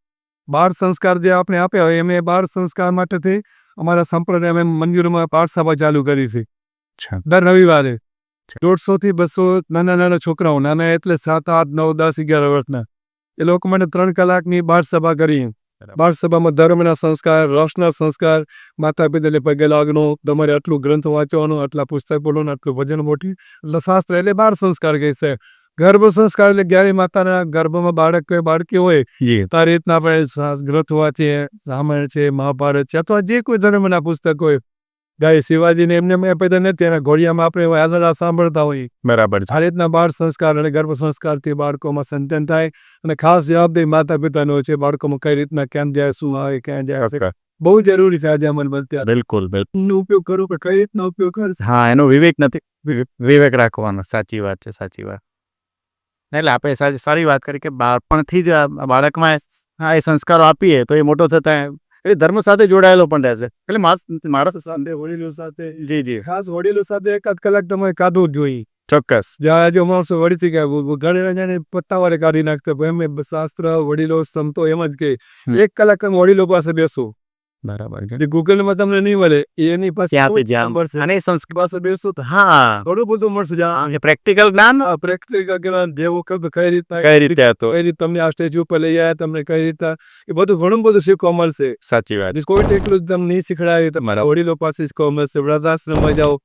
બાળ સંસ્કાર જે આપણે આપ્યા હોય એમ બાળ સંસ્કાર માટેથી અમારા સંપ્રદાય મંદિરોમાં પાઠશાળા ચાલુ કરી છે. દર રવિવારે 150 થી 200 નાના છોકરાઓ નાના એટલે 7, 8, 9, 10, 11 વર્ષના એ લોકો માટે 3 કલાકની બાળ સભા કરી. બાળ સભામાં ધર્મના સંસ્કાર રાષ્ટ્રના સંસ્કાર માતા પિતાને પગે લાગવાનો તમારે આટલું ગ્રંથ વાંચવાનું આટલા પુસ્તક બોલવાનું આટલું ભજન મોટી એટલે શાસ્ત્ર એટલે બાળ સંસ્કાર કહે છે. ગર્ભ સંસ્કાર એટલે જ્યારે માતાના ગર્ભમાં બાળક કે બાળકી હોય તારી રીતના આપણે ગ્રંથ વાંચીએ રામાયણ છે મહાભારત છે અથવા જે કોઈ ધર્મના પુસ્તક હોય ગાય શિવાજીને એમને મેં પેદા નથી એના ઘોડિયામાં આપણે આઝાદા સાંભળતા હોઈએ. બરાબર. આ રીતના બાળ સંસ્કાર અને ગર્ભ સંસ્કારથી બાળકોમાં સંતાન થાય અને ખાસ જવાબદારી માતા પિતાનો છે બાળકોમાં કઈ રીતના ક્યાં જાય શું આવે ક્યાં જાય બહુ જરૂરી છે આજે અમલમાં. બિલકુલ બિલકુલ. ઉપયોગ કરવો પણ કઈ રીતના ઉપયોગ કરશે. હા એનો વિવેક નથી વિવેક રાખવાનો. સાચી વાત છે સાચી વાત. એટલે આપણે સારી વાત કરી કે બાળપણથી જ બાળકમાં એ સંસ્કારો આપીએ તો એ મોટો થતા એટલે ધર્મ સાથે જોડાયેલો પણ રહેશે. એટલે મારા સાથે વડીલો સાથે જી જી ખાસ વડીલો સાથે 1 કલાક તમે કાઢવું જ જોઈએ. ચોક્કસ. જ્યાં જો માણસો વળીથી ગયા ઘણી જાણે પત્તાવાળે કાઢી નાખતા એમ શાસ્ત્ર વડીલો સંતો એમ જ કે 1 કલાક તમે વડીલો પાસે બેસો બરાબર છે. જે ગૂગલમાં તમને નહીં મળે એની પાસે ત્યાંથી જ્યાં મળશે અને સંસ્કૃત પાસે બેસું તો હા ઘણું બધું મળશે જ્યાં પ્રેક્ટિકલ જ્ઞાન પ્રેક્ટિકલ જ્ઞાન જેવું કઈ રીતના કઈ રીતે હતું કઈ રીતે તમને આ સ્ટેજ ઉપર લઈ આવ્યા તમને કઈ રીતના એ બધું ઘણું બધું શીખવા મળશે. સાચી વાત કોઈ એટલું તમને નહીં શીખડાય તમારા વડીલો પાસે શીખવા મળશે. વૃદ્ધાશ્રમમાં જાઓ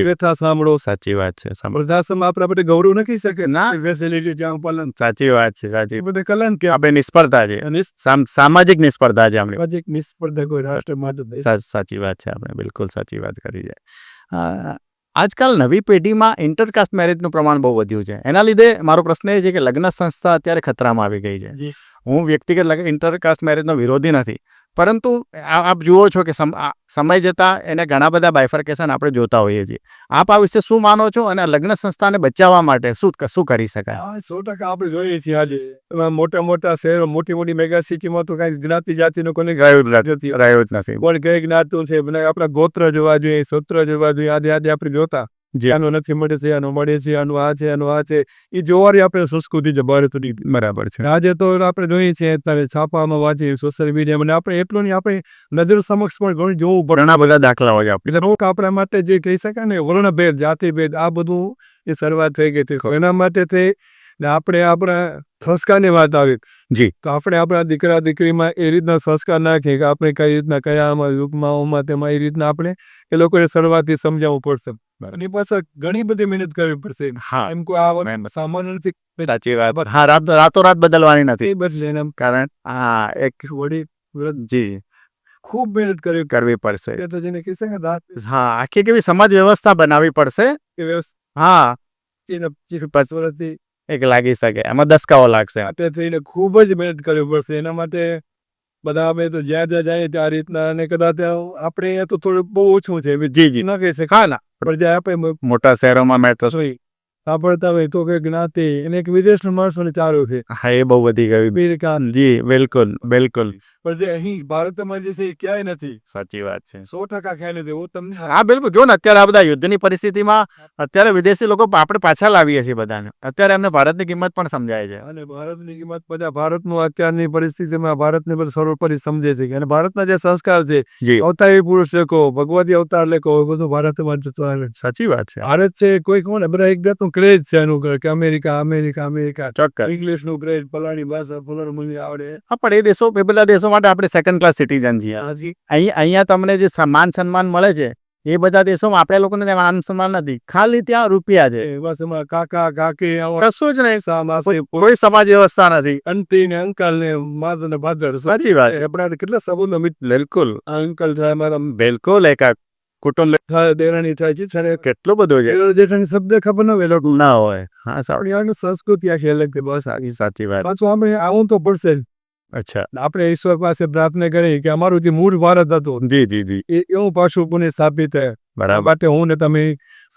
વ્યથા સાંભળો. સાચી વાત છે વૃદ્ધાશ્રમ આપણે આપણે ગૌરવ નથી શકે ના. ફેસિલિટી જ્યાં પાલન સાચી વાત છે સાચી એ બધે કલન કે આપણે નિષ્ફળતા છે અને સામાજિક નિષ્ફળતા છે આપણે સામાજિક નિષ્ફળતા કોઈ રાષ્ટ્ર માટે સાચી વાત છે આપણે બિલકુલ સાચી વાત કરી છે. આજકાલ નવી પેઢીમાં ઇન્ટરકાસ્ટ મેરેજનું પ્રમાણ બહુ વધ્યું છે. એના લીધે મારો પ્રશ્ન એ છે કે લગ્ન સંસ્થા અત્યારે ખતરામાં આવી ગઈ છે. હું વ્યક્તિગત ઇન્ટરકાસ્ટ મેરેજનો વિરોધી નથી, પરંતુ આપ જુઓ છો કે સમય જતાં એને ઘણા બધા બાયફર્કેશન આપણે જોતા હોઈએ છીએ. આપ આ વિશે શું માનો છો અને લગ્ન સંસ્થાને બચાવવા માટે શું કરી શકાય? 100% આપણે જોઈએ છીએ આજે મોટા મોટા શહેરો મોટી મોટી મેગા સિટીમાં તો કઈ જ્ઞાતિ જાતિનો કોઈ રહ્યું જ નથી. કોણ કઈ જ્ઞાતું છે આપણા ગોત્ર જોવા જોઈએ, સૂત્ર જોવા જોઈએ. આજે આપણે જોતા આનું નથી મળે છે, આનું મળે છે, આનું આ છે, આનું આ છે, એ જોવાની આપણે સંસ્કૃતિ છે ભારતની. બરાબર છે. આજે તો આપણે જોઈએ છીએ અત્યારે છાપામાં વાંચીએ સોશિયલ મીડિયામાં આપણે એટલું નહીં આપણે નજર સમક્ષ પણ ઘણું જોવું પડે. ઘણા બધા દાખલાઓ છે આપણે. રોક આપણા માટે જે કહી શકાય ને વર્ણભેદ જાતિભેદ આ બધું એ શરૂઆત થઈ ગઈ હતી. એના માટે તે આપણે આપણા સંસ્કારની વાત આવી જી તો આપણે આપણા દીકરા દીકરીમાં એ રીતના સંસ્કાર નાખીએ કે આપણે કઈ રીતના કયામાં યુગમાં તેમાં એ રીતના આપણે એ લોકોને શરૂઆતથી સમજાવવું પડશે. એની પાસે ઘણી બધી મહેનત કરવી પડશે. હા એમ કોઈ આ સામાન્ય નથી. સાચી વાત. હા રાતોરાત બદલવાની નથી. એ બદલે એમ કારણ હા એક વડી જી ખૂબ મહેનત કરવી પડશે. તો જેને કહી શકાય હા આખી કેવી સમાજ વ્યવસ્થા બનાવવી પડશે. કે વ્યવસ્થા હા 5 વર્ષથી એક લાગી શકે એમાં દસકાઓ લાગશે. માટે થઈને ખૂબ જ મહેનત કરવી પડશે. એના માટે બધા અમે તો જ્યાં જાય ત્યાં રીતના અને કદાચ આપણે અહીંયા તો થોડું બહુ ઓછું છે. જી ના કહી શકાય ના પણ જ્યાં આપણે મોટા શહેરોમાં મેં તો સાંભળતા હોય તો કે જ્ઞાતિ એને એક વિદેશનો માણસોને ચાલુ છે. હા એ બહુ વધી ગયું. અમેરિકાન જી બિલકુલ બિલકુલ. પણ જે અહીં ભારતમાં જે છે એ ક્યાંય નથી. સાચી વાત છે. 100% ક્યાંય નથી. હું તમને હા બિલકુલ. જો ને અત્યારે આ બધા યુદ્ધની પરિસ્થિતિમાં અત્યારે વિદેશી લોકો આપણે પાછા લાવીએ છીએ બધાને. અત્યારે એમને ભારતની કિંમત પણ સમજાય છે. અને ભારતની કિંમત બધા ભારતનું અત્યારની પરિસ્થિતિમાં ભારતને બધું સર્વોપરી સમજે છે અને ભારતના જે સંસ્કાર છે અવતારી પુરુષ લેખો ભગવતી અવતાર લેખો એ બધું ભારતમાં જતો આવે. સાચી વાત છે. ભારત છે કોઈ કોણ બધા એક જાતનું ક્રેઝ છે એનું કે અમેરિકા અમેરિકા અમેરિકા ચોક્કસ ઇંગ્લિશનું ક્રેઝ ફલાણી ભાષા ફલાણું મને આવડે. હા પણ એ દેશો એ બધા દેશો માટે આપણે સેકન્ડ ક્લાસ સિટીઝન છીએ. અહીંયા તમને જે માન સન્માન મળે છે એ બધા દેશોમાં આપણે લોકોને ત્યાં માન સન્માન નથી. ખાલી ત્યાં રૂપિયા છે. બસ એમાં કાકા કાકી કશું જ નહીં. કોઈ સમાજ વ્યવસ્થા નથી. અંટી ને અંકલ ને માધર ને ભાદર. સાચી વાત છે. આપણા કેટલા સંબંધો બિલકુલ અંકલ થાય મારા બિલકુલ એક કુટુંબ થાય દેરાણી થાય છે અને કેટલું બધું છે. જેઠાણી શબ્દ ખબર ન હોય ના હોય. હા આપણી સંસ્કૃતિ આખી અલગ છે. બસ સાચી વાત. પાછું આપણે આવું તો પડશે. અચ્છા આપણે ઈશ્વર પાસે પ્રાર્થના કરી કે અમારું જે મૂળ ભારત હતું જી જી જી એ એવું પાછું પુનઃ સ્થાપિત થાય. બરાબર. માટે હું ને તમે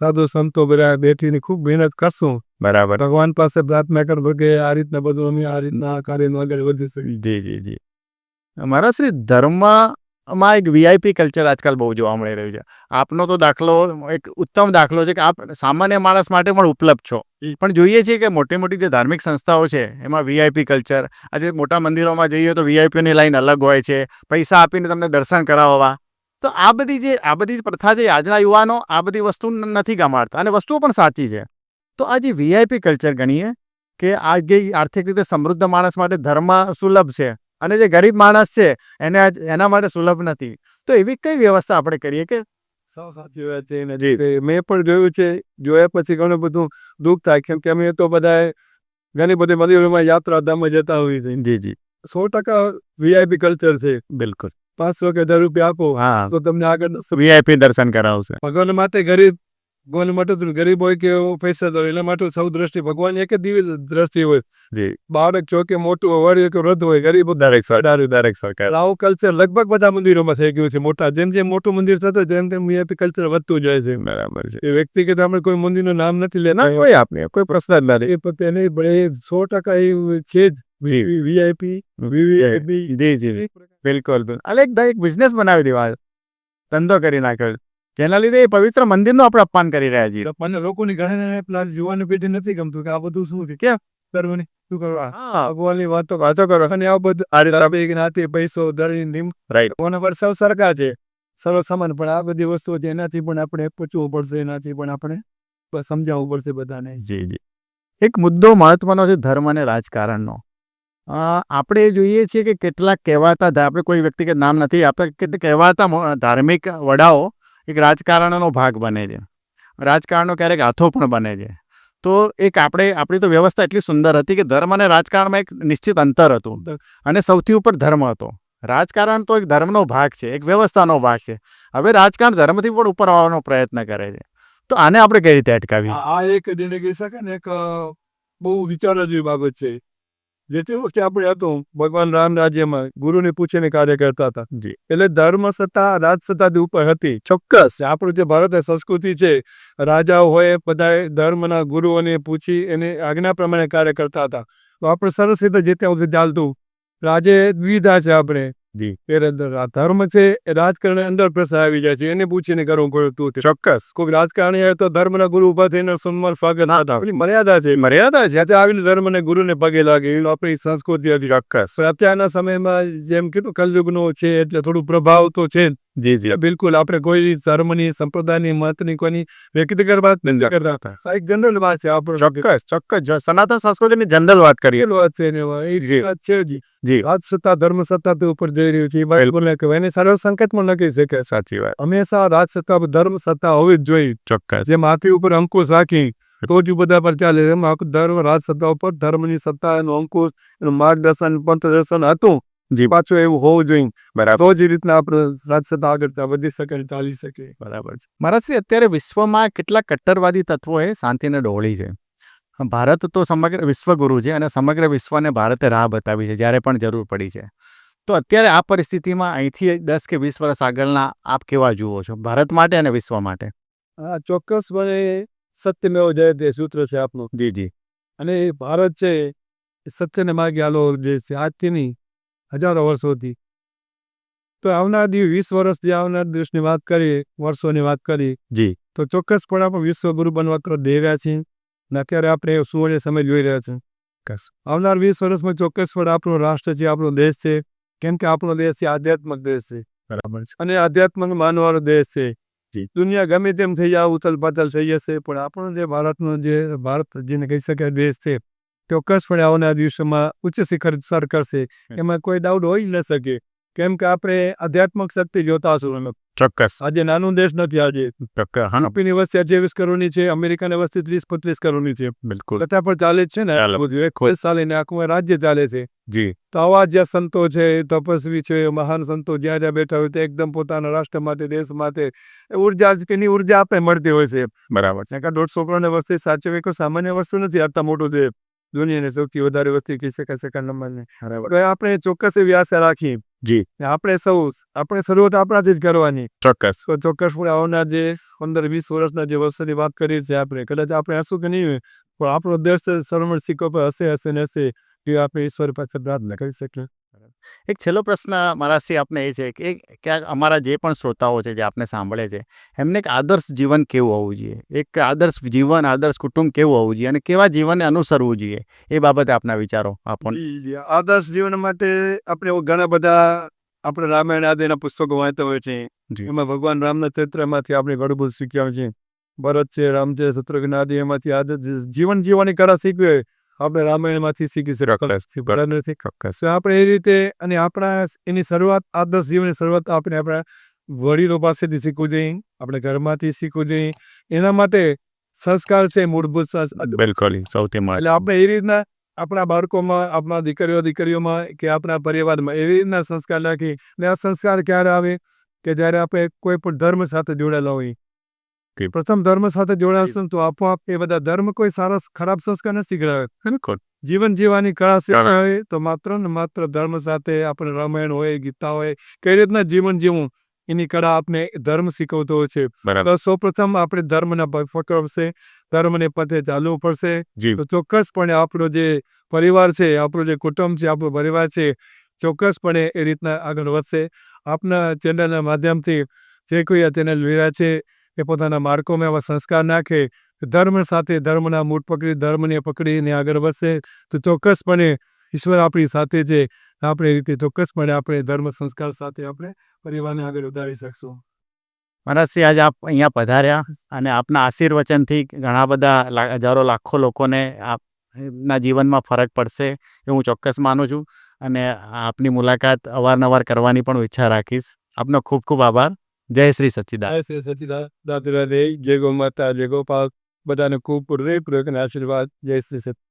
સાધુ સંતો બધા બેઠીને ખૂબ મહેનત કરશું. બરાબર. ભગવાન પાસે પ્રાર્થના કરવો કે આ રીતના બધું અમે આ રીતના કાર્યનું આગળ વધી શકીએ. જી જી જી. મારા શ્રી ધર્મમાં એક વીઆઈપી કલ્ચર આજકાલ બહુ જોવા મળી રહ્યું છે. આપનો તો દાખલો એક ઉત્તમ દાખલો છે કે આપ સામાન્ય માણસ માટે પણ ઉપલબ્ધ છો. પણ જોઈએ છીએ કે મોટી મોટી જે ધાર્મિક સંસ્થાઓ છે એમાં વીઆઈપી કલ્ચર. આજે મોટા મંદિરોમાં જઈએ તો વીઆઈપીની લાઈન અલગ હોય છે. પૈસા આપીને તમને દર્શન કરાવવા. તો આ બધી પ્રથા છે. આજના યુવાનો આ બધી વસ્તુ નથી ગમાડતા અને વસ્તુઓ પણ સાચી છે. તો આ જે વીઆઈપી કલ્ચર ગણીએ કે આ જે આર્થિક રીતે સમૃદ્ધ માણસ માટે ધર્મ સુલભ છે અને જે ગરીબ માણસ છે એના માટે સુલભ નથી. તો એવી કઈ વ્યવસ્થા આપણે કરીએ કે સાચી વાત છે. મેં પણ જોયું છે. જોયા પછી ઘણું બધું દુઃખ થાય કેમ કે અમે તો બધા ઘણી બધી મંદિરોમાં યાત્રા ધામમાં જતા હોઈએ છીએ. જી જી 100% વીઆઈપી કલ્ચર છે. બિલકુલ. 500 કે 1000 રૂપિયા આપો હા તો તમને આગળ વીઆઈપી દર્શન કરાવશે. ભગવાન માટે ગરીબ ભગવાન માટે ગરીબ હોય કે પૈસા તો એના માટે સૌ દ્રષ્ટિ ભગવાન એક જ દિવ્ય દ્રષ્ટિ હોય. જી બાળક છો કે મોટું હોય કે વૃદ્ધ હોય ગરીબ દરેક સરકાર આવું કલ્ચર લગભગ બધા મંદિરોમાં થઈ ગયું છે. મોટા જેમ જેમ મોટું મંદિર થતું તેમ તેમ વીઆઈપી કલ્ચર વધતું જાય છે. બરાબર છે. એ વ્યક્તિગત આપણે કોઈ મંદિરનું નામ નથી લેતા. કોઈ આપને કોઈ પ્રશ્ન જ નથી. એ પોતે નહીં પણ એ 100% એ છે જ વીઆઈપી વીવીઆઈપી. જી જી બિલકુલ. અને એક બિઝનેસ બનાવી દેવા ધંધો કરી નાખ્યો જેના લીધે એ પવિત્ર મંદિરનું આપણે અપમાન કરી રહ્યા છીએ. લોકોની ઘણા યુવાન પેઢી નથી ગમતું કે આ બધું શું છે ક્યાં કરવું નહીં. શું કરવા હા ભગવાનની વાતો કરો અને આ બધું આ રીતે આપણે જ્ઞાતિ પૈસો દળી નિમ રાઈટ કોના પર સૌ સરકાર છે સર્વ સમાન પણ આ બધી વસ્તુઓ છે એનાથી પણ આપણે પૂછવું પડશે એનાથી પણ આપણે સમજાવવું પડશે બધાને. જી જી એક મુદ્દો મહત્વનો છે ધર્મ અને રાજકારણનો. આપણે જોઈએ છીએ કે કેટલાક કહેવાતા આપણે કોઈ વ્યક્તિ કે નામ નથી આપણે કેટલાક કહેવાતા ધાર્મિક વડાઓ એક રાજકારણનો ભાગ બને છે. રાજકારણનો ક્યારેક હાથો પણ બને છે. તો એક આપણી તો વ્યવસ્થા એટલી સુંદર હતી કે ધર્મ અને રાજકારણમાં એક નિશ્ચિત અંતર હતું અને સૌથી ઉપર ધર્મ હતો. રાજકારણ તો એક ધર્મનો ભાગ છે, એક વ્યવસ્થાનો ભાગ છે. હવે રાજકારણ ધર્મથી પણ ઉપર આવવાનો પ્રયત્ન કરે છે. તો આને આપણે કઈ રીતે અટકાવી? આ એક જેને કહી શકાય ને એક બહુ વિચારવા જેવી બાબત છે. જે તે વખતે આપણે હતું ભગવાન રામ રાજ્યમાં ગુરુને પૂછીને કાર્ય કરતા હતા. જી એટલે ધર્મ સત્તા રાજ સત્તાથી ઉપર હતી. ચોક્કસ. આપણું જે ભારતીય સંસ્કૃતિ છે રાજાઓ હોય બધા ધર્મના ગુરુઓને પૂછી એને આજ્ઞા પ્રમાણે કાર્ય કરતા હતા. તો આપણે સરસ રીતે જે ત્યાં સુધી ચાલતું. રાજે દ્વિધા છે આપણે જી ધર્મ છે એ રાજકારણ અંદર પ્રશ્ન આવી જાય છે એને પૂછીને કરવું પડતું. ચોક્કસ. કોઈ રાજકારણી હોય તો ધર્મના ગુરુ ઉભા થઈને સન્માન સ્વાગત ના હતા. એની મર્યાદા છે. મર્યાદા છે. જ્યાં આવીને ધર્મને ગુરુને પગે લાગે એ આપણી સંસ્કૃતિ હતી. ચોક્કસ. પણ અત્યારના સમયમાં જેમ કીધું કલયુગનો છે એટલે થોડું પ્રભાવ તો છે. જી જી બિલકુલ આપણે કોઈ ધર્મની સંપ્રદાયની મતની કોઈની વ્યક્તિગત વાત નથી કરતા હતા. એક જનરલ વાત છે આપણે. ચોક્કસ ચોક્કસ સનાતન સંસ્કૃતિની જનરલ વાત કરીએ. વાત છે ને એ જી. વાત છે જ. જી રાજ સત્તા ધર્મ સત્તા તો ઉપર જઈ રહ્યું છે એ બિલકુલ ન કહેવાય. એને સરળ સંકેતમાં લખી શકે. સાચી વાત. હંમેશા રાજ સત્તા ધર્મ સત્તા હોવી જ જોઈએ. ચોક્કસ. જે માથે ઉપર અંકુશ રાખી તો જ બધા પર ચાલે. એમ આખું ધર્મ રાજ સત્તા ઉપર ધર્મની સત્તા એનું અંકુશ એનું માર્ગદર્શન પંથદર્શન હતું. જી પાછું એવું હોવું જોઈએ. બરાબર. તો જ રીતના આપણે રાજ સત્તા આગળ વધી શકે ચાલી શકે. બરાબર છે. મહારાજશ્રી અત્યારે વિશ્વમાં કેટલાક કટ્ટરવાદી તત્વોએ શાંતિને ડહોળી છે. ભારત તો સમગ્ર વિશ્વગુરુ છે અને સમગ્ર વિશ્વને ભારતે રાહ બતાવી છે જ્યારે પણ જરૂર પડી છે. તો અત્યારે આ પરિસ્થિતિમાં અહીંથી 10 કે 20 વર્ષ આગળના આપ કેવા જુઓ છો ભારત માટે અને વિશ્વ માટે? હા ચોક્કસપણે સત્યમેવ જયતે સૂત્ર છે આપનું. જી જી અને એ ભારત છે એ સત્યને માર્ગે હાલો દેશ છે આજથી નહીં હજારો વર્ષોથી. તો આવનાર 20 વર્ષ જે આવનાર દિવસની વાત કરીએ વર્ષોની વાત કરીએ જી તો ચોક્કસપણે આપણે વિશ્વગુરુ બનવા તરફ જઈ રહ્યા છીએ ને અત્યારે આપણે સુવર્ણ સમય જોઈ રહ્યા છીએ. આવનાર 20 વર્ષમાં ચોક્કસપણે આપણો રાષ્ટ્ર છે આપણો દેશ છે. કેમ કે આપણો દેશ છે આધ્યાત્મિક દેશ છે. બરાબર છે. અને આધ્યાત્મિક માનવાનો દેશ છે. જી. દુનિયા ગમે તેમ થઈ જાય ઉથલ પાથલ થઈ જશે પણ આપણો જે ભારતનો જે ભારત જેને કહી શકાય દેશ છે ચોક્કસપણે આવનાર દિવસોમાં ઉચ્ચ શિખર સર કરશે. એમાં કોઈ ડાઉટ હોઈ ન શકે. કેમ કે આપણે આધ્યાત્મિક શક્તિ જોતા હશું. ચોક્કસ. આજે નાનું દેશ નથી. આજે ચોક્કસ. હા યુપીની વસ્તી 28 કરોડની છે. અમેરિકાની વસ્તી 30-35 કરોડની છે. બિલકુલ. કથા પર ચાલે જ છે ને ચાલે. બધું એક ખોજ ચાલે ને આખું રાજ્ય ચાલે છે. જી તો આવા જે સંતો છે તપસ્વી છે મહાન સંતો જ્યાં જ્યાં બેઠા હોય તે એકદમ પોતાના રાષ્ટ્ર માટે દેશ માટે ઉર્જા તેની ઉર્જા આપણે મળતી હોય છે. બરાબર છે. 150 કરોડની વસ્તી સાચવી કોઈ સામાન્ય વસ્તુ નથી. આટલા મોટું છે દુનિયાની સૌથી વધારે વસ્તી કહી શકાય સેકન્ડ નંબરની. બરાબર. તો આપણે ચોક્કસ એવી આશા રાખી જી આપણે શરૂઆત આપણાથી જ કરવાની. ચોક્કસ. તો ચોક્કસપણે આવનાર જે 15-20 વર્ષના જે વર્ષોની વાત કરી છે આપણે કદાચ આપણે હશું કે નહીં પણ આપણો દેશ સર્વમય સિક્કો પર હશે ને હશે એ આપણે ઈશ્વર પાસે પ્રાર્થના કરી શકીએ. એક છેલ્લો પ્રશ્ન મારાથી આપને એ છે કે ક્યાંક અમારા જે પણ શ્રોતાઓ છે જે આપને સાંભળે છે એમને એક આદર્શ જીવન કેવું હોવું જોઈએ? એક આદર્શ જીવન આદર્શ કુટુંબ કેવું હોવું જોઈએ અને કેવા જીવનને અનુસરવું જોઈએ એ બાબતે આપના વિચારો આપો. આદર્શ જીવન માટે આપણે ઘણા બધા આપણે રામાયણ આદિના પુસ્તકો વાંચતા હોય છે. એમાં ભગવાન રામના ચરિત્રમાંથી આપણે ઘણું બધું શીખ્યા છે. ભરત છે રામ છે શત્રુઘ્ન આદિ એમાંથી આદર્શ જીવન જીવવાની કળા શીખવે આપણે રામાયણમાંથી શીખી શકીએ. ચોક્કસ. તો આપણે એ રીતે અને આપણા એની શરૂઆત આદર્શ જીવનની શરૂઆત આપણે આપણા વડીલો પાસેથી શીખવું જોઈએ. આપણે ઘરમાંથી શીખવું જોઈએ. એના માટે સંસ્કાર છે મૂળભૂત સંસ્કાર. બિલકુલ સૌથી એટલે આપણે એ રીતના આપણા બાળકોમાં આપણા દીકરીઓમાં કે આપણા પરિવારમાં એવી રીતના સંસ્કાર નાખી ને આ સંસ્કાર ક્યારે આવે કે જ્યારે આપણે કોઈ પણ ધર્મ સાથે જોડાયેલા હોઈએ. પ્રથમ ધર્મ સાથે જોડાશું તો આપોઆપ એ બધા ધર્મ કોઈ સારા ખરાબ સંસ્કાર નથી શીખડાવે. બિલકુલ. જીવન જીવવાની કળા શીખવાય તો માત્ર ને માત્ર ધર્મ સાથે આપણે રામાયણ હોય ગીતા હોય કઈ રીતના જીવન જીવવું એની કળા આપણે ધર્મ શીખવતો હોય છે. બરાબર. તો સૌપ્રથમ આપણે ધર્મના પકડશે ધર્મને પથે ચાલવું પડશે. જી તો ચોક્કસપણે આપણો જે પરિવાર છે આપણો જે કુટુંબ છે આપણો પરિવાર છે ચોક્કસપણે એ રીતના આગળ વધશે. આપના ચેનલના માધ્યમથી જે કોઈ આ ચેનલ જોઈ રહ્યા છે એ પોતાના બાળકોમાં એવા સંસ્કાર નાખે ધર્મ સાથે ધર્મના મૂળ પકડી ધર્મને પકડીને આગળ વધશે તો ચોક્કસપણે ઈશ્વર આપણી સાથે છે. આપણે એ રીતે ચોક્કસપણે આપણે ધર્મ સંસ્કાર સાથે આપણે પરિવારને આગળ વધારી શકશું. મહારાજશ્રી, આજે આપ અહીંયા પધાર્યા અને આપના આશીર્વચનથી ઘણા બધા હજારો લાખો લોકોને આપના જીવનમાં ફરક પડશે એ હું ચોક્કસ માનું છું અને આપની મુલાકાત અવારનવાર કરવાની પણ ઈચ્છા રાખીશ. આપનો ખૂબ ખૂબ આભાર. જય શ્રી સચ્ચિદાનંદ. જય શ્રી સચ્ચિદાનંદ. રાધે રાધે. જય ગૌ માતા, જય ગોપાલ. બધાને ખૂબ હૃદયપૂર્વક આશીર્વાદ. જય શ્રી સચ્ચિદાનંદ.